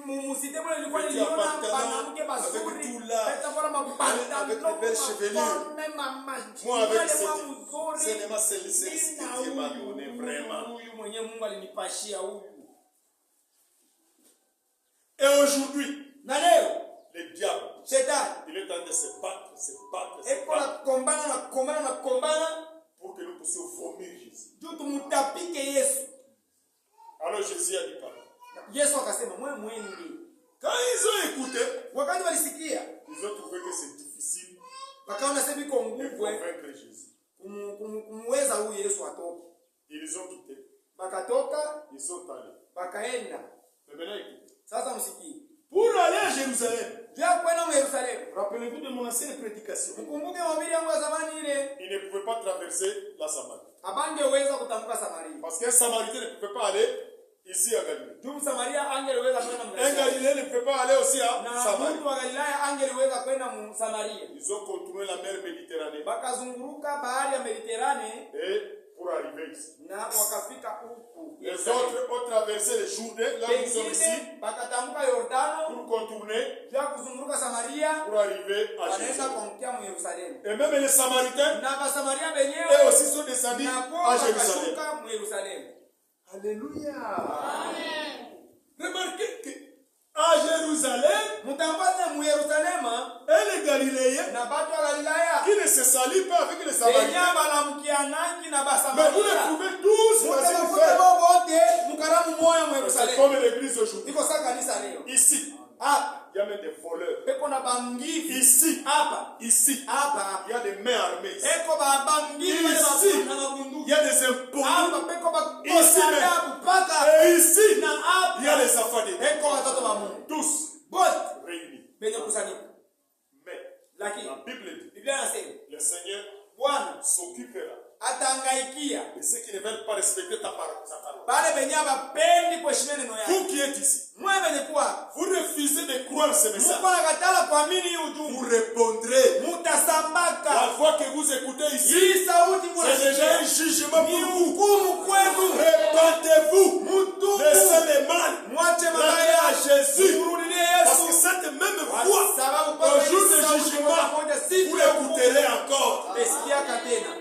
S2: Musite pale nilikuwa
S1: Avec
S2: niliona
S1: pantalon,
S2: mwanamke mazuri.
S1: avec tout là,
S2: Peta kwa mapantalo,
S1: avec les belles chevelures. Moi avec seulement celle-ci qui m'a donné vraiment.
S2: Huyu mwenye Mungu alinipashia huyu.
S1: Et aujourd'hui,
S2: Na leo
S1: le diable,
S2: Shetani
S1: il est en train de se battre,
S2: eko na kombana
S1: pour que nous puissions vomir Jésus.
S2: juu tumutapike Yesu.
S1: Alors Jésus a dit pardon.
S2: Yesu akasema mwende.
S1: Quand ils ont écouté,
S2: Wakati walisikia
S1: ils ont trouvé que c'est difficile
S2: wakaona sasa iko
S1: de
S2: nguvu
S1: convaincre Jésus.
S2: kumweza huyu Yesu atoke.
S1: Ils ont quitté,
S2: Bakatoka,
S1: ils sont allés.
S2: bakaenda.
S1: Mais maintenant écoutez.
S2: Sasa msikie.
S1: Pour aller à Jérusalem,
S2: Vya kwenda mu Yerusalemu.
S1: rappelez-vous de mon ancienne prédication.
S2: Mkumbuke mahubiri yangu ya zamani ile.
S1: Il ne pouvait pas traverser la Samarie.
S2: Abangeweza kutambuka Samaria.
S1: Parce qu'un Samaritain ne pouvait pas aller ici à Galilée.
S2: Juu Samaria angeliweza kwenda mu
S1: Un Galiléen ne pouvait pas aller aussi à
S2: na
S1: Samarie.
S2: mtu wa Galilaya angeliweza kwenda mu Samaria.
S1: Ils ont contourné la mer Méditerranée
S2: Bakazunguruka bahari ya Mediterane
S1: et pour arriver ici.
S2: na wakafika huku.
S1: Les autres ont traversé le Jourdain, là où nous sommes ici,
S2: Pengine bakatambuka Yordano
S1: pour contourner,
S2: vya kuzunguruka Samaria
S1: pour arriver à
S2: wanaenda
S1: Jérusalem.
S2: kuamkia mu Yerusalemu.
S1: Et même les Samaritains,
S2: Na Basamaria
S1: eux
S2: benyewe
S1: aussi sont descendus
S2: na
S1: à Jérusalem.
S2: wakashuka mu Yerusalemu.
S1: Alléluia. Remarquez que à Jérusalem,
S2: Mtambaza mu Yerusalemu
S1: et les Galiléens
S2: na batu wa Galilaya
S1: qui ne se salient pas avec les Samaritains,
S2: benya balamkianaki na
S1: mais vous les
S2: Basamaria.
S1: trouvez tous dans une
S2: Mutabakuta
S1: fête.
S2: bote mukaramu moya mu
S1: C'est
S2: Yerusalemu.
S1: comme l'église aujourd'hui.
S2: Iko sasa kanisa leo.
S1: Ici,
S2: Hapa
S1: il y a même des voleurs.
S2: peko na bangivi.
S1: Ici,
S2: Hapa
S1: hapa, il y a des mains armées. Ici.
S2: eko ba bangivi
S1: Ici,
S2: na mabunduki.
S1: il y a des imposants.
S2: Hapa peko ba
S1: Ici même.
S2: kosa kupaka.
S1: Et ici,
S2: Na
S1: il y a
S2: hapa
S1: les enfants de Dieu.
S2: eko watoto wa Mungu.
S1: Tous
S2: Bote
S1: réunis.
S2: benye kusanyika.
S1: Mais
S2: Lakini
S1: la Bible dit,
S2: Biblia inasema
S1: le Seigneur
S2: Bwana
S1: s'occupera
S2: atangaikia
S1: de ceux qui ne veulent pas respecter ta parole. Sa parole.
S2: bale benye bapendi kuheshimia neno yake.
S1: Vous qui êtes ici,
S2: Mwe benye kuwa
S1: vous refusez de croire ce message.
S2: Mungu anakatala kuamini hii
S1: Vous
S2: ujumbe.
S1: répondrez.
S2: Mutasambaka.
S1: La voix que vous écoutez ici,
S2: Hii sauti
S1: c'est déjà un
S2: munasikia.
S1: jugement
S2: Ni
S1: pour vous.
S2: hukumu kwenu.
S1: Répentez-vous.
S2: Mutubu.
S1: Laissez les mal.
S2: Mwache
S1: Rentrez
S2: mabaya.
S1: à Jésus.
S2: Murudie
S1: Parce que
S2: Yesu.
S1: cette même
S2: Kwa
S1: voix,
S2: sababu kwa
S1: au jour
S2: hii
S1: de
S2: sauti
S1: jugement,
S2: moja moja siku
S1: vous
S2: ya hukumu.
S1: l'écouterez encore.
S2: Mesikiaka tena.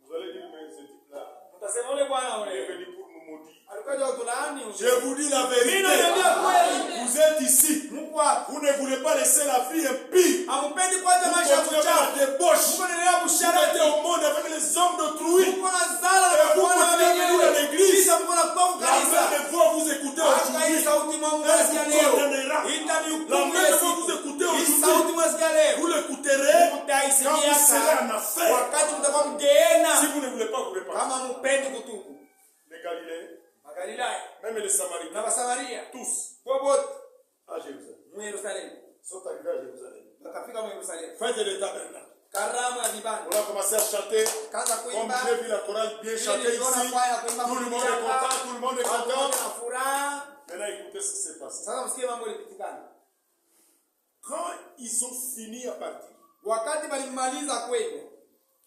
S1: Vous allez dire, mais ce type-là,
S2: Mtasema ule bwana
S1: il est
S2: ule.
S1: venu pour nous maudire.
S2: Alikuja kutulaani.
S1: Je vous dis la vérité.
S2: Mimi naambia kweli.
S1: Vous êtes ici.
S2: Mungu wako.
S1: Vous ne voulez pas laisser la vie impie.
S2: Hamupendi kuacha
S1: Vous
S2: maisha ya
S1: continuez
S2: kuchafu.
S1: à la débauche.
S2: Mungu anaendelea
S1: Vous
S2: kusharati.
S1: mettez au monde avec les hommes d'autrui.
S2: Mungu anazala
S1: Et
S2: na
S1: vous
S2: kuona
S1: continuez à venir à l'église.
S2: Kisha Mungu anakuwa
S1: La
S2: kanisa.
S1: même voix vous écoutez
S2: Hata hii
S1: aujourd'hui.
S2: sauti Mungu
S1: Elle
S2: anasikia
S1: vous
S2: leo.
S1: condamnera. La
S2: Itanihukumu
S1: même
S2: Yesu.
S1: voix vous écoutez
S2: Hii
S1: aujourd'hui.
S2: sauti mwasikia leo.
S1: Vous l'écouterez quand
S2: Mtaisikia
S1: vous serez en
S2: sana.
S1: affaire.
S2: Wakati mtakuwa mgeena.
S1: Si vous ne voulez pas vous répandre.
S2: Kama mupendi kutubu.
S1: Les Galiléens,
S2: Magalilaya
S1: même les
S2: na
S1: Samaritains,
S2: Basamaria
S1: tous
S2: bobote
S1: à Jérusalem,
S2: mu Yerusalemu
S1: sont arrivés à Jérusalem.
S2: wakafika Yerusalemu.
S1: Fête des tabernacles.
S2: Karamu ya vibanda.
S1: On a commencé à chanter.
S2: Kaanza
S1: Comme
S2: kuimba.
S1: j'ai vu la chorale bien chanter ici. Tout le monde est content, tout le monde est content. Maintenant, écoutez ce qui s'est passé.
S2: Sasa msikie mambo yalipitikana.
S1: Quand ils ont fini à partir,
S2: Wakati walimaliza kwenda,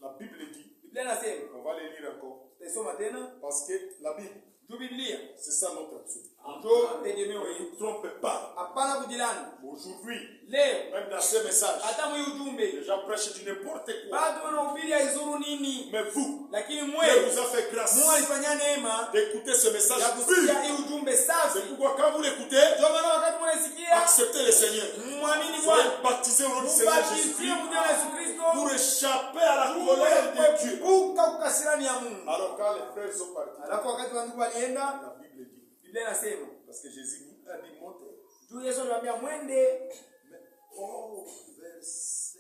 S1: la Bible dit,
S2: Biblia inasema,
S1: on va les lire encore,
S2: tutasoma tena,
S1: parce que la Bible,
S2: Biblia,
S1: c'est ça notre absolu.
S2: ndio tegemeo
S1: Ne
S2: hili.
S1: vous trompez pas.
S2: Hapana kujilani.
S1: Aujourd'hui,
S2: Leo
S1: même dans ces messages,
S2: hata mwe ujumbe
S1: les gens prêchent du n'importe quoi.
S2: bado wanahubiri haizuru nini,
S1: Mais vous,
S2: lakini
S1: Dieu
S2: mwe
S1: vous a fait grâce
S2: Mungu alifanya neema
S1: d'écouter ce message
S2: ya
S1: pur.
S2: kusikia hii ujumbe safi.
S1: C'est pourquoi quand vous l'écoutez,
S2: Ndio maana wakati mnaisikia
S1: acceptez le Seigneur.
S2: muamini
S1: Soyez
S2: Bwana,
S1: baptisés au nom du Seigneur
S2: mubatizie
S1: Jésus-Christ
S2: mjina la Yesu Kristo
S1: pour échapper à la colère de Dieu.
S2: kuepuka kukasirani ya Mungu.
S1: Alors quand les frères sont partis,
S2: Alafu wakati wa ndugu walienda,
S1: la Bible dit,
S2: Biblia inasema
S1: parce que Jésus a dit montez.
S2: juu Yesu aliwaambia mwende
S1: Au verset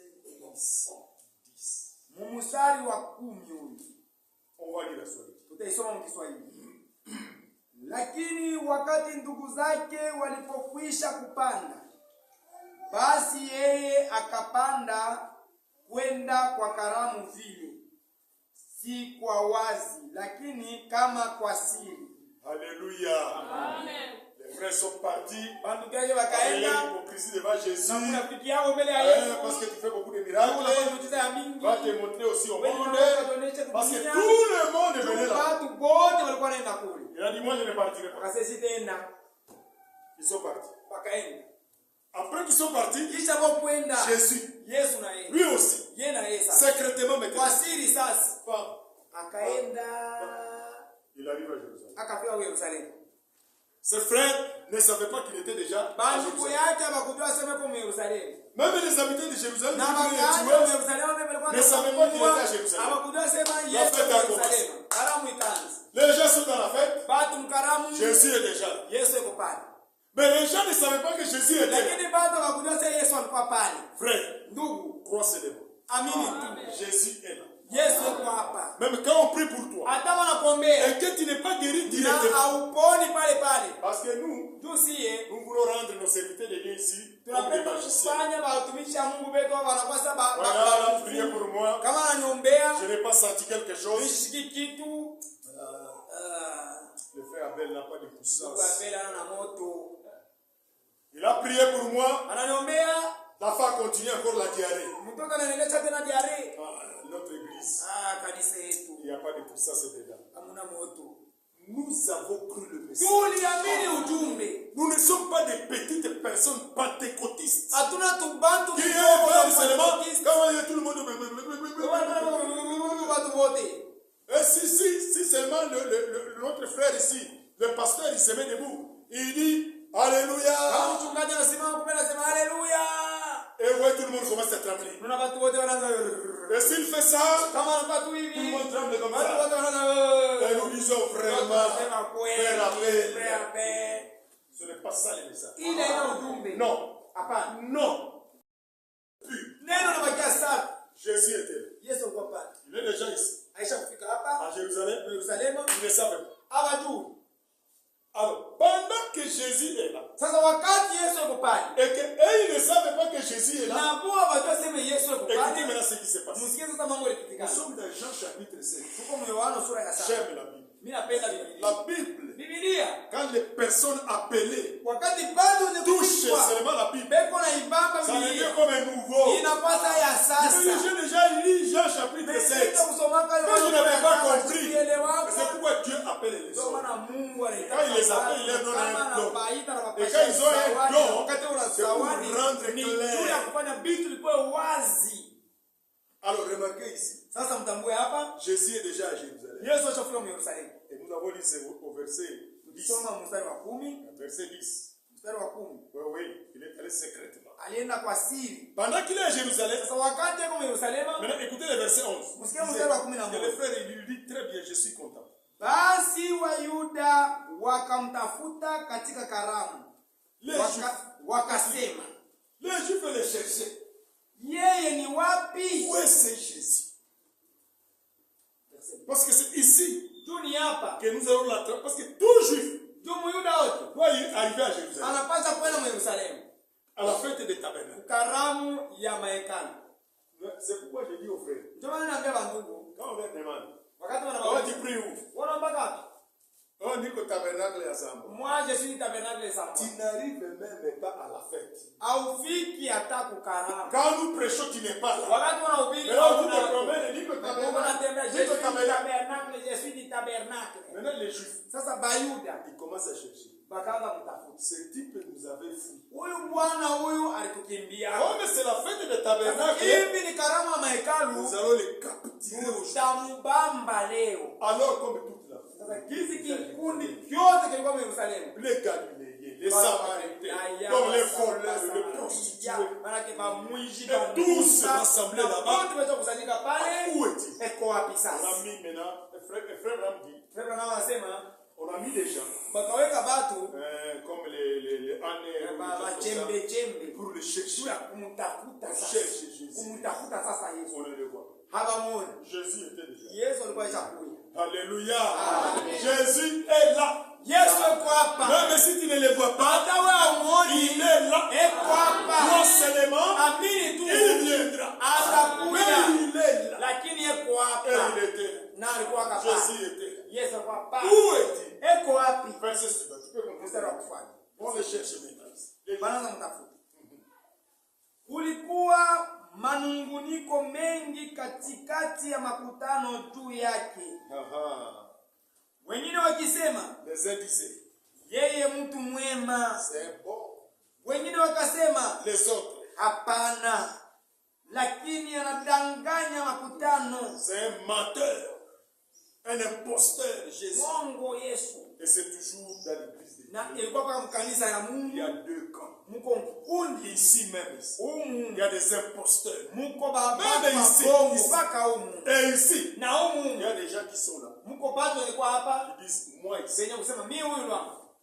S1: 10.
S2: mstari wa 10 huyu.
S1: On va lire la Swahili.
S2: Tutaisoma kwa Kiswahili. Lakini wakati ndugu zake walipokwisha kupanda, basi yeye akapanda kwenda kwa karamu vile, si kwa wazi, lakini kama kwa siri.
S1: Alléluia. Amen. Les frères sont partis.
S2: Bandugu yake
S1: Il y a
S2: wakaenda
S1: l'hypocrisie devant Jésus.
S2: na kunafiki yao mbele ya Yesu.
S1: Parce que tu fais beaucoup de miracles.
S2: Unafanya miujiza ya mingi.
S1: Va te montrer aussi au
S2: Wewe
S1: monde.
S2: unaonyesha
S1: Parce que
S2: dunia.
S1: tout le monde venait là.
S2: Watu wote walikuwa wanaenda kule.
S1: Il a dit moi je ne partirai pas.
S2: Wakasema sitaenda.
S1: Ils sont partis.
S2: Wakaenda.
S1: Après qu'ils sont partis,
S2: Kisha wao kwenda
S1: Jésus,
S2: Yesu na yeye.
S1: lui aussi,
S2: Yeye na yeye sasa.
S1: secrètement maintenant,
S2: Kwa siri sasa akaenda
S1: il arrive à Jérusalem.
S2: akafika Yerusalemu.
S1: Ses frères ne savaient pas qu'il était déjà à
S2: Bandugu
S1: Jérusalem.
S2: yake hawakujua sema kwa Yerusalemu.
S1: Même les habitants de Jérusalem,
S2: Na
S1: qui voulaient
S2: wakati
S1: le
S2: wa
S1: tuer,
S2: Yerusalemu walikuwa
S1: ne savaient pas qu'il était à Jérusalem.
S2: hawakujua sema
S1: La
S2: Yesu
S1: fête
S2: kwa
S1: a
S2: Yerusalemu. Karamu ikaanza.
S1: les gens sont dans la fête,
S2: Batu mkaramu
S1: Jésus est déjà là.
S2: Yesu yuko pale.
S1: Mais les gens ne savaient pas que Jésus était là.
S2: Lakini bado hawakujua sema Yesu alikuwa pale.
S1: Frère,
S2: Ndugu,
S1: crois seulement.
S2: amini tu.
S1: Jésus est là.
S2: Yesu yuko hapa.
S1: Même quand on prie pour toi,
S2: Hata wanakuombea
S1: et que tu n'es pas guéri
S2: na
S1: directement.
S2: hauponi pale pale.
S1: Parce que nous,
S2: Juu siye
S1: nous voulons rendre nos serviteurs de Dieu ici comme des
S2: tunapenda
S1: magiciens.
S2: kufanya watumishi ya Mungu wetu wanakuwa saba
S1: Voilà, priez pour moi.
S2: kama ananiombea
S1: Je n'ai pas senti quelque chose.
S2: nishiki kitu
S1: Le frère Abel n'a pas de puissance.
S2: kuapela na moto
S1: Il a prié pour moi.
S2: ananiombea
S1: La femme continue encore la diarrhée.
S2: mtoto ananiletea tena diare.
S1: Notre église,
S2: Kanisa yetu
S1: il n'y a pas de puissance dedans.
S2: hamuna moto.
S1: Nous avons cru le message.
S2: Tuliamini ujumbe.
S1: Nous ne sommes pas des petites personnes pentecôtistes.
S2: Hatuna tubantu
S1: Qui est seulement quand il y a tout le monde.
S2: watu wote.
S1: Et si seulement notre frère ici, le pasteur, il se met debout, il dit Alléluia.
S2: Kama mchungaji anasimama kumbe anasema haleluya.
S1: Et ouais, tout le monde commence à trembler.
S2: Tuna watu wote wanaanza.
S1: Et s'il fait ça,
S2: Kama anafanya tu
S1: tout le
S2: hivi.
S1: monde tremble comme
S2: Watu
S1: ça.
S2: wote wanaanza.
S1: Et nous disons vraiment, Frère Abel,
S2: Abel.
S1: ce n'est pas ça le message.
S2: Ile ina ujumbe.
S1: Non,
S2: Hapana.
S1: non.
S2: Neno linabakia safi.
S1: Jésus était là.
S2: Yesu alikuwa pale.
S1: Il est déjà ici,
S2: Aisha kufika hapa
S1: à Jérusalem.
S2: Yerusalemu.
S1: Il ne savait pas.
S2: Hawajui.
S1: Alors, pendant que Jésus est là,
S2: Sasa wakati Yesu yuko pale.
S1: et qu'ils ne savaient pas que Jésus est là,
S2: Na kwa wajua sema Yesu yuko
S1: écoutez
S2: pale.
S1: maintenant ce qui s'est passé.
S2: Msikie sasa mambo
S1: Nous
S2: yalipitikana.
S1: sommes dans Jean chapitre 5.
S2: Tuko Yohana sura ya 7.
S1: J'aime la Bible.
S2: Mimi napenda Biblia.
S1: La Bible,
S2: Biblia.
S1: quand les personnes appelées
S2: Wakati bado
S1: touchent
S2: unakushwa.
S1: seulement la Bible,
S2: Beko na ibamba
S1: ça devient
S2: Biblia.
S1: comme un nouveau.
S2: Inapata ya sasa.
S1: J'ai déjà lu Jean chapitre 7.
S2: Sasa kusomaka
S1: Quand je n'avais pas compris,
S2: Elewa.
S1: c'est pourquoi Dieu appelle les
S2: Ndio
S1: hommes.
S2: maana Mungu anaita.
S1: Quand il les appelle, il leur donne un
S2: Kama
S1: don.
S2: anapaita na
S1: Et
S2: wapasha
S1: quand ils ont un
S2: zawadi,
S1: don,
S2: wakati una
S1: c'est pour
S2: zawadi,
S1: rendre
S2: ni
S1: clair.
S2: juu ya kufanya vitu vikuwe wazi.
S1: Alors remarquez ici,
S2: Sasa mtambue hapa
S1: Jésus est déjà à Jérusalem.
S2: Yesu ashafika Yerusalemu.
S1: Et nous avons lu au verset 10.
S2: Soma mstari wa 10,
S1: Verset 10.
S2: mstari wa 10.
S1: Oui, il est allé secrètement.
S2: Alienda kwa siri.
S1: Pendant qu'il est à Jérusalem,
S2: Sasa wakati yuko Yerusalemu,
S1: maintenant écoutez le verset 11.
S2: msikie mstari wa 11.
S1: Et le frère, il lui dit très bien, je suis content.
S2: Basi Wayuda wakamtafuta katika karamu.
S1: Les Juifs,
S2: Wakasema,
S1: les Juifs le cherchaient.
S2: yeye ni wapi?
S1: Où est ce Jésus? Parce que c'est ici
S2: Tu ni hapa.
S1: que nous allons l'attraper. Parce que tout Juif
S2: Tu Myuda wote
S1: doit y arriver à Jérusalem.
S2: anapaswa kwenda Yerusalemu.
S1: À la fête des tabernacles.
S2: Karamu ya mahekalu.
S1: C'est pourquoi je dis aux frères.
S2: Ndio maana naambia bandugu.
S1: Quand on leur demande.
S2: Wakati
S1: On dit prie où?
S2: Wanaomba wapi?
S1: On dit qu'au tabernacle ya Samba.
S2: Moi je suis tabernacle ya Samba.
S1: Tu n'arrives même pas à la fête.
S2: Haufiki hata kukaramu.
S1: Quand nous prêchons, tu n'es pas là.
S2: Wakati wanahubiri.
S1: Mais là, tu te promènes, dis que
S2: tabernacle. Je suis du tabernacle.
S1: Maintenant les Juifs.
S2: Sasa Bayuda.
S1: Ils commencent à chercher.
S2: Bakaanza kutafuta.
S1: Ce type nous avait fui.
S2: Huyu bwana huyu alitukimbia.
S1: Oh, mais c'est la fête de tabernacle.
S2: Hivi ni karamu ya mahekalu.
S1: Nous allons les capturer aujourd'hui.
S2: Tamubamba leo.
S1: Alors comme toute la foule.
S2: Sasa kizi kikundi kyote kilikuwa Yerusalemu.
S1: Les Galiléens, les Samaritains, comme les voleurs, les prostituées. Et tous se rassemblaient là-bas. Où est-il? On a mis maintenant, frère Ram dit, on a mis des gens comme les ânes pour le chercher. Chercher Jésus. On le voit. Jésus était déjà. Alléluia. Jésus est là. Même si tu ne le vois pas, il est là. Non seulement, il viendra. Mais il est là. Et il était là. Jésus était là. Où est-il? Verset suivant. Tu peux comprendre. On le cherche maintenant.
S2: Kulikuwa manunguniko mengi katikati ya makutano juu yake. Wengine wakisema,
S1: les uns disaient,
S2: yeye mtu mwema.
S1: C'est bon.
S2: Wengine wakasema,
S1: les autres,
S2: hapana, lakini anadanganya makutano.
S1: c'est un menteur, un imposteur, Jésus.
S2: Mungu Yesu.
S1: Et c'est toujours dans l'église de Dieu.
S2: Na ilikuwa kwa kanisa ya Mungu.
S1: Il y a deux camps.
S2: Muko kundi
S1: ici même. Il y a des imposteurs.
S2: Muko baba
S1: même ici. Et ici. Il y a des gens qui sont là. Ils disent, moi ici,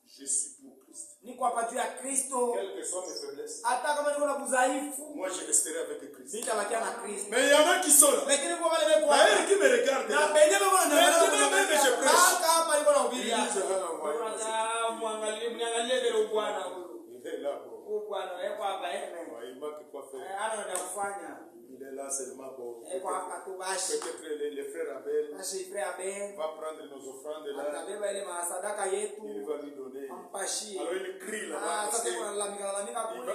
S1: je suis pour Christ. Quelles que soient mes faiblesses, moi je resterai avec Christ. Mais il y en a qui sont là. D'ailleurs, qui me regardent là. Maintenant même je prêche. Il est là. Il manque quoi faire. Il est là seulement pour peut-être les frères Abel va prendre nos offrandes là. Il va lui donner. Alors il crie là-bas.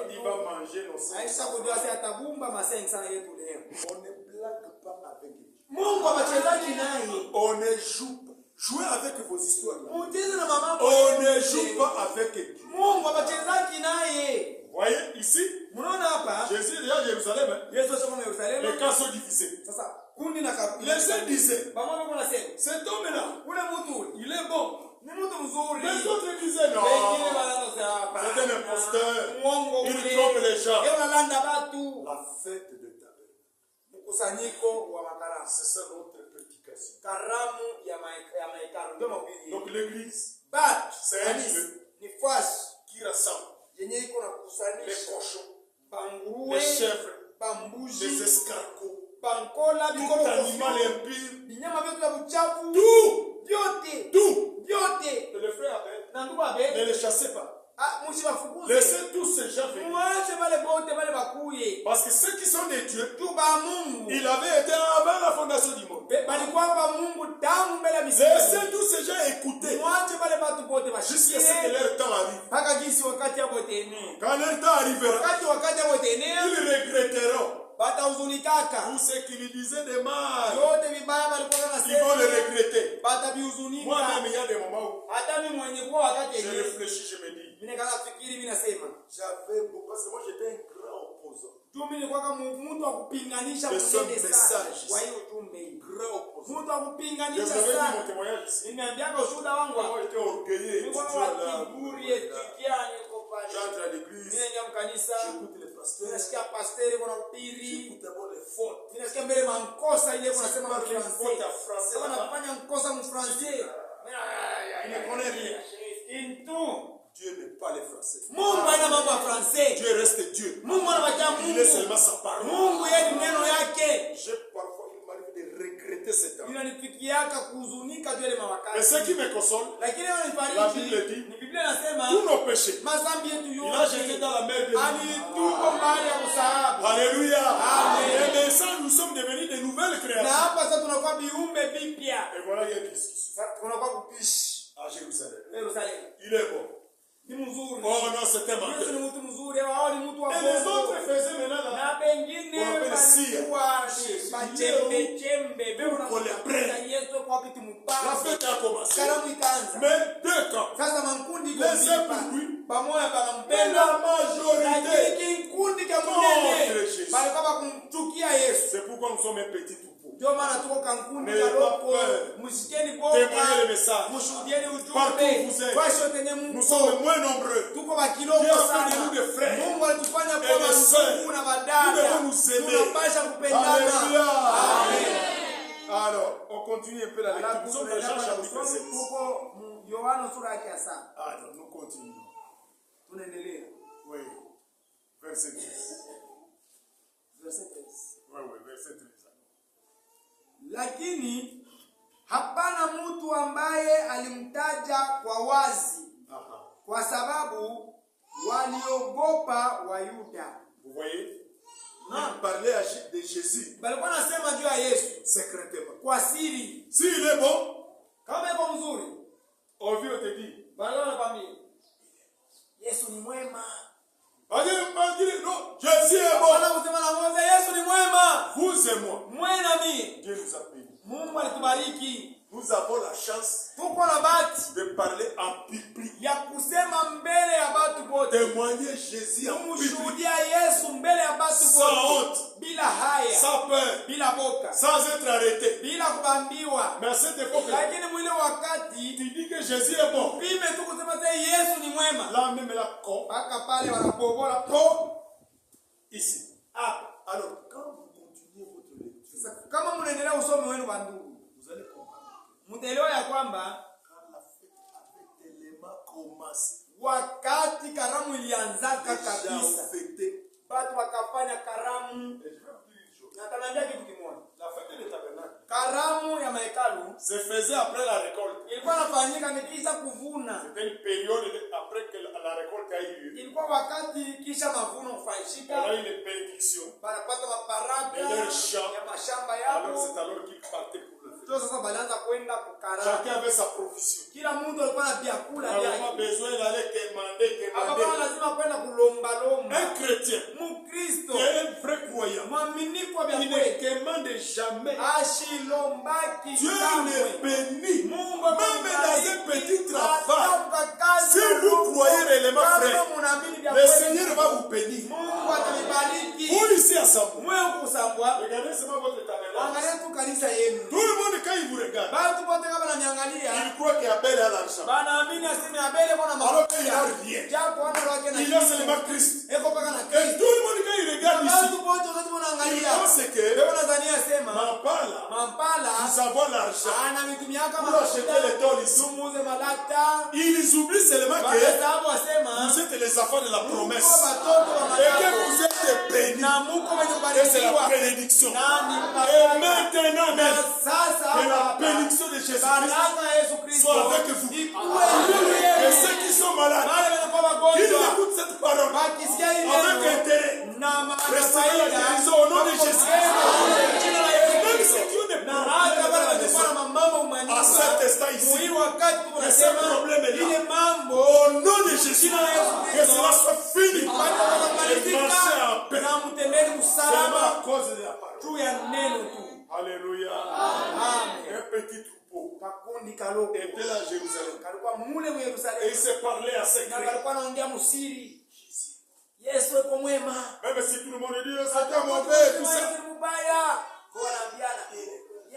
S1: Il va manger nos saints. On ne blague pas avec lui. On ne joue pas. Jouez avec vos histoires. On ne joue pas avec Dieu. Vous voyez ici, Jésus est déjà à Jérusalem. Les cas sont divisés. Les uns disaient, cet homme-là, il est bon. Les autres disaient, non, c'est un imposteur. Il trompe les gens. La fête de tabernacle. C'est ça notre prédication. Donc l'église, c'est un lieu qui rassemble les cochons, les chèvres, les escargots, tout animal impur, tout. Et le frère Abel ne les chassait pas. Laissez tous ces gens venir. Parce que ceux qui sont des dieux, il avait été avant la fondation du monde. Laissez tous ces gens écouter jusqu'à ce que leur temps arrive. Quand leur temps arrivera, ils regretteront. Tous ceux qui lui disaient des mal, ils vont le regretter. Moi-même, il y a des moments où je réfléchis, je me dis, j'avais beaucoup, parce que moi j'étais un grand opposant. De ce message, grand opposant. Je vous avais dit mon témoignage ici. Moi j'étais orgueilleux. J'entre à l'église, j'écoute les pasteurs, j'écoute d'abord les fautes. Il ne connaît rien. Dieu n'est pas les Français. Dieu reste Dieu. Il est seulement sa parole. Parfois, il m'arrive de regretter ce temps. Et ce qui me console, la Bible dit, tous nos péchés.
S2: mazambi yetu
S1: Il a jeté
S2: yote
S1: dans la mer de vie.
S2: alitupa mbali ya kusahabu.
S1: Alléluia.
S2: Amen.
S1: Et mais ça, nous sommes devenus de nouvelles
S2: Na
S1: créatures.
S2: hapa sasa tunakuwa viumbe vipya.
S1: Et voilà, il y a qui se
S2: Sasa tunakuwa kupishi
S1: à Jérusalem.
S2: Yerusalemu.
S1: Il est bon.
S2: Ni mzuri.
S1: Oh non, c'était
S2: Yesu
S1: menteur.
S2: ni mtu mzuri, wao ni mtu wa
S1: Et les
S2: Mungu.
S1: autres faisaient maintenant la
S2: Na bengine
S1: On appelle
S2: walikuwa
S1: sia.
S2: ni machembe chembe. Bebo na
S1: Pour les prêts.
S2: Yesu kwa kitu
S1: La
S2: mbaya.
S1: fête a commencé.
S2: Karamu ikaanza.
S1: Mais deux camps.
S2: Sasa mankundi
S1: Les uns
S2: kwa
S1: pour lui.
S2: pamoja
S1: Mais
S2: banampenda.
S1: la majorité.
S2: Lakini kikundi cha
S1: Contre
S2: mnene
S1: Jésus.
S2: balikuwa kumchukia Yesu.
S1: C'est pourquoi nous sommes un petit troupeau.
S2: Ndio maana tuko kankundi
S1: Mais
S2: karoko.
S1: pas peur.
S2: Mshikeni
S1: Témoignez
S2: boka.
S1: le message.
S2: Mushuhudieni
S1: Partout
S2: ujumbe.
S1: vous êtes.
S2: Kwa shote nye
S1: Nous
S2: Mungu.
S1: sommes moins nombreux.
S2: Tuko bakiloko
S1: Dieu a fait
S2: sana.
S1: de nous des frères.
S2: Mungu alitufanya
S1: Et
S2: kuwa
S1: des sœurs.
S2: ndugu na
S1: Nous
S2: madada.
S1: devons nous aimer.
S2: Tunapasha kupendana.
S1: Alléluia.
S2: Amen.
S1: Alors, on continue un peu la lecture. Nous
S2: Alafu
S1: sommes dans Jean
S2: tunaenda
S1: chapitre
S2: kwa
S1: 7.
S2: tuko Yohana sura yake ya 7.
S1: Alors, nous continuons.
S2: Tunaendelea.
S1: Oui. Verset 10.
S2: Verset 13.
S1: Oui, oui, verset 13.
S2: Lakini hapana mtu ambaye alimtaja kwa wazi kwa sababu waliogopa Wayuda.
S1: Vous voyez?
S2: Non.
S1: Il parlait de Jésus
S2: Balikuwa nasema juu ya Yesu
S1: secrètement.
S2: kwa siri.
S1: S'il est bon,
S2: Kama yuko mzuri,
S1: on vient te dire.
S2: balikuwa wanakwambia Yesu ni mwema.
S1: On dit, non, Jésus est bon.
S2: Bwana kusema na Mose, Yesu ni mwema.
S1: Vous et moi.
S2: Mwe na mimi.
S1: Dieu nous a bénis.
S2: Mungu alitubariki.
S1: Nous avons la chance
S2: Tuko na bahati
S1: de parler en public.
S2: ya kusema mbele ya watu wote.
S1: Témoigner Jésus en public.
S2: Kumshuhudia Yesu mbele ya watu
S1: Sans
S2: wote.
S1: honte.
S2: Bila haya.
S1: Sans peur.
S2: Bila boka.
S1: Sans être arrêté.
S2: Bila kubambiwa.
S1: Mais à cette époque,
S2: Lakini mwile wakati
S1: tu dis que Jésus est bon.
S2: pime tu kusema sasa Yesu ni mwema.
S1: Là même là, con.
S2: Paka pale wanapobola po
S1: Ici.
S2: ah.
S1: Alors, quand vous continuez votre lecture,
S2: Sasa kama mnaendelea usome wenu wa ndugu,
S1: vous allez comprendre.
S2: mtaelewa ya kwamba
S1: Quand la fête avec l'élément commencé,
S2: wakati karamu ilianzaka
S1: déjà
S2: kabisa,
S1: fêté.
S2: watu wakafanya karamu.
S1: Et je vais vous dire une chose.
S2: Na tanaambia kitu kimoja,
S1: La fête des tabernacles
S2: karamu ya mahekalu
S1: se faisait après la récolte.
S2: ilikuwa inafanyika nikisha kuvuna.
S1: C'était une période après que la récolte a eu lieu.
S2: Ilikuwa wakati kisha mavuno
S1: On
S2: kufanyika,
S1: a eu les bénédictions.
S2: wanapata mabaraka
S1: Et leur champ.
S2: ya mashamba
S1: Alors c'est
S2: yao.
S1: alors qu'ils partaient pour le fête.
S2: Ndio sasa balianza kwenda kukaramu.
S1: Chacun avait sa provision.
S2: Kila mtu alikuwa na vyakula
S1: On n'avait pas
S2: vyake.
S1: besoin d'aller
S2: Hapa
S1: demander.
S2: lazima kwenda kulomba lomba.
S1: Un chrétien
S2: Mkristo
S1: qui est un vrai croyant,
S2: mwaminifu wa
S1: il
S2: vya
S1: ne
S2: kweli
S1: demande jamais.
S2: ashilombaki
S1: Dieu
S2: kamwe.
S1: le bénit.
S2: Mungu
S1: Même dans un petit travail.
S2: atakazi
S1: Si vous croyez réellement, frère,
S2: kama munaamini vya
S1: le
S2: kweli,
S1: Seigneur va vous bénir.
S2: Mungu atanibariki.
S1: Vous ici à Samou,
S2: Mwe kusambwa
S1: regardez seulement votre tabernacle.
S2: angalia tu kanisa yenu.
S1: Tout le monde, quand il vous regarde,
S2: Batu wote kama naniangalia
S1: il croit qu'Abel a l'argent.
S2: banaamini aseme Abele kuna
S1: Alors qu'il n'a
S2: mafuta.
S1: rien.
S2: Japo wana wake na
S1: Il a seulement Christ.
S2: eko paka na
S1: Et
S2: Kristo.
S1: tout le monde, quand il regarde ici,
S2: Batu wote wote
S1: il
S2: wanaangalia.
S1: pense que
S2: Leo Tanzania sema
S1: Mampala,
S2: Mampala
S1: nous avons l'argent.
S2: ana mitumiaka
S1: Pour acheter les tôles ici.
S2: tumuze malata.
S1: Ils oublient seulement que
S2: Bahesabu wasema
S1: vous êtes les enfants de la
S2: muko
S1: promesse.
S2: batoto wa
S1: Et que
S2: matako.
S1: vous êtes bénis.
S2: Na muko wenye
S1: Et c'est la
S2: kubarikiwa.
S1: bénédiction.
S2: Nani
S1: Et
S2: baraka.
S1: maintenant
S2: Na
S1: même,
S2: sasa
S1: que la
S2: hapa
S1: bénédiction de Jésus-Christ
S2: baraka ya Yesu Kristo
S1: soit avec vous.
S2: ikuwe juu yenu.
S1: Et ceux qui sont malades,
S2: Wale wanakuwa
S1: qu'ils
S2: wagonjwa
S1: écoutent cette parole
S2: wakisikia hii
S1: avec
S2: neno
S1: intérêt.
S2: na
S1: Recevez la guérison au nom de Jésus.
S2: jina la Yesu
S1: Même
S2: Kristo.
S1: ceux qui ont des
S2: Na
S1: problèmes
S2: hata
S1: dans
S2: wale
S1: la
S2: wanakuwa na
S1: maison,
S2: mambo
S1: à
S2: umanyika
S1: cet instant ici,
S2: muhii wakati
S1: que ce
S2: tunasema
S1: problème est
S2: ile
S1: là.
S2: mambo
S1: Au nom de Jésus, que cela soit fini. Et
S2: kumalizika
S1: marcher en paix.
S2: na mtembeni
S1: Seulement
S2: usalama
S1: à cause de la parole.
S2: juu ya neno tu.
S1: Alléluia.
S2: Amen.
S1: Un petit troupeau
S2: Kakundi kaloko
S1: était là à Jérusalem.
S2: kalikuwa mule mu
S1: Et il
S2: Yerusalemu
S1: se parlait à
S2: na
S1: secret.
S2: kalikuwa anaongea musiri. Yesu yuko mwema.
S1: Même si tout le monde dit c'était mauvais, tout ça.
S2: Yesu ni mbaya. Kwa wanaambiana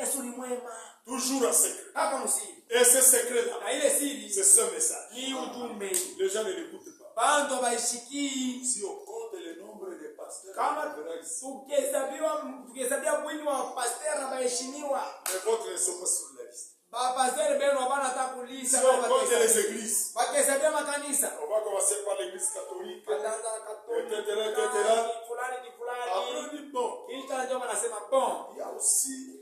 S2: Yesu ni mwema.
S1: Toujours à secret.
S2: Hapa musiri.
S1: Et ce secret-là,
S2: Na ile siri
S1: c'est ce message.
S2: ni ujumbe.
S1: Les gens ne l'écoutent pas.
S2: Bantu baishikii.
S1: Si on compte le nombre de pasteurs,
S2: Kama
S1: on verra ici.
S2: tukihesabia wingi wa pastor na baheshimiwa.
S1: Les vôtres ne sont pas sur la liste.
S2: Bapasteur beno hapana hata
S1: Si
S2: kuuliza
S1: on compte les églises,
S2: wakihesabia makanisa.
S1: on va commencer par l'église catholique.
S2: Wataanza na Katoliki,
S1: Etc.
S2: fulani ni fulani.
S1: Après, on dit bon,
S2: Kisha ndio wanasema bon.
S1: il y a aussi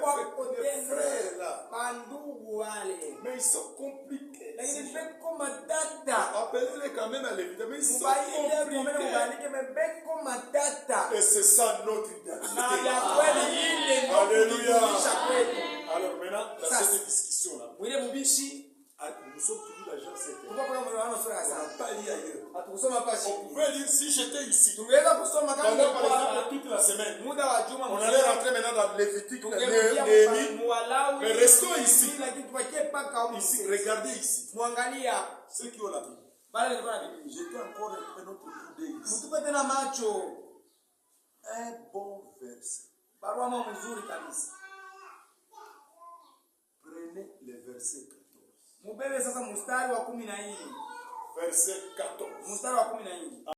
S2: Wako
S1: des
S2: tena
S1: frères là.
S2: mandugu wale.
S1: Mais ils sont compliqués.
S2: Lakini peko
S1: ils sont
S2: Mubaite
S1: compliqués.
S2: kumene mubalike mebeko matata.
S1: Et c'est ça notre identité.
S2: Na ya kweli ile ndio
S1: Alléluia.
S2: kutumisha kwetu.
S1: Alors maintenant, dans
S2: Ça,
S1: cette discussion-là,
S2: Mwile mubishi
S1: nous sommes toujours dans Jean 7.
S2: tuko kwa mwana sura ya
S1: On n'a
S2: saba.
S1: pas lu ailleurs.
S2: Hatusoma pa
S1: On
S2: chini.
S1: pouvait dire si j'étais ici,
S2: Tungeweza kusoma kama
S1: pendant par
S2: kwa
S1: exemple toute la semaine,
S2: muda wa juma
S1: on allait rentrer maintenant dans Lévitique,
S2: tungerudia
S1: Néhémie.
S2: Walawi.
S1: Mais restons ici.
S2: Lakini tubakie paka huko.
S1: Ici, regardez ici.
S2: Muangalia
S1: Ceux qui ont la Bible.
S2: bale nilikuwa na Biblia.
S1: J'étais encore un autre coup d'œil ici.
S2: Mtupe tena macho.
S1: Un bon verset.
S2: Barua mama mzuri kabisa.
S1: Prenez le verset 14.
S2: Mubebe sasa mstari wa 14.
S1: Verset 14.
S2: Mstari wa 14.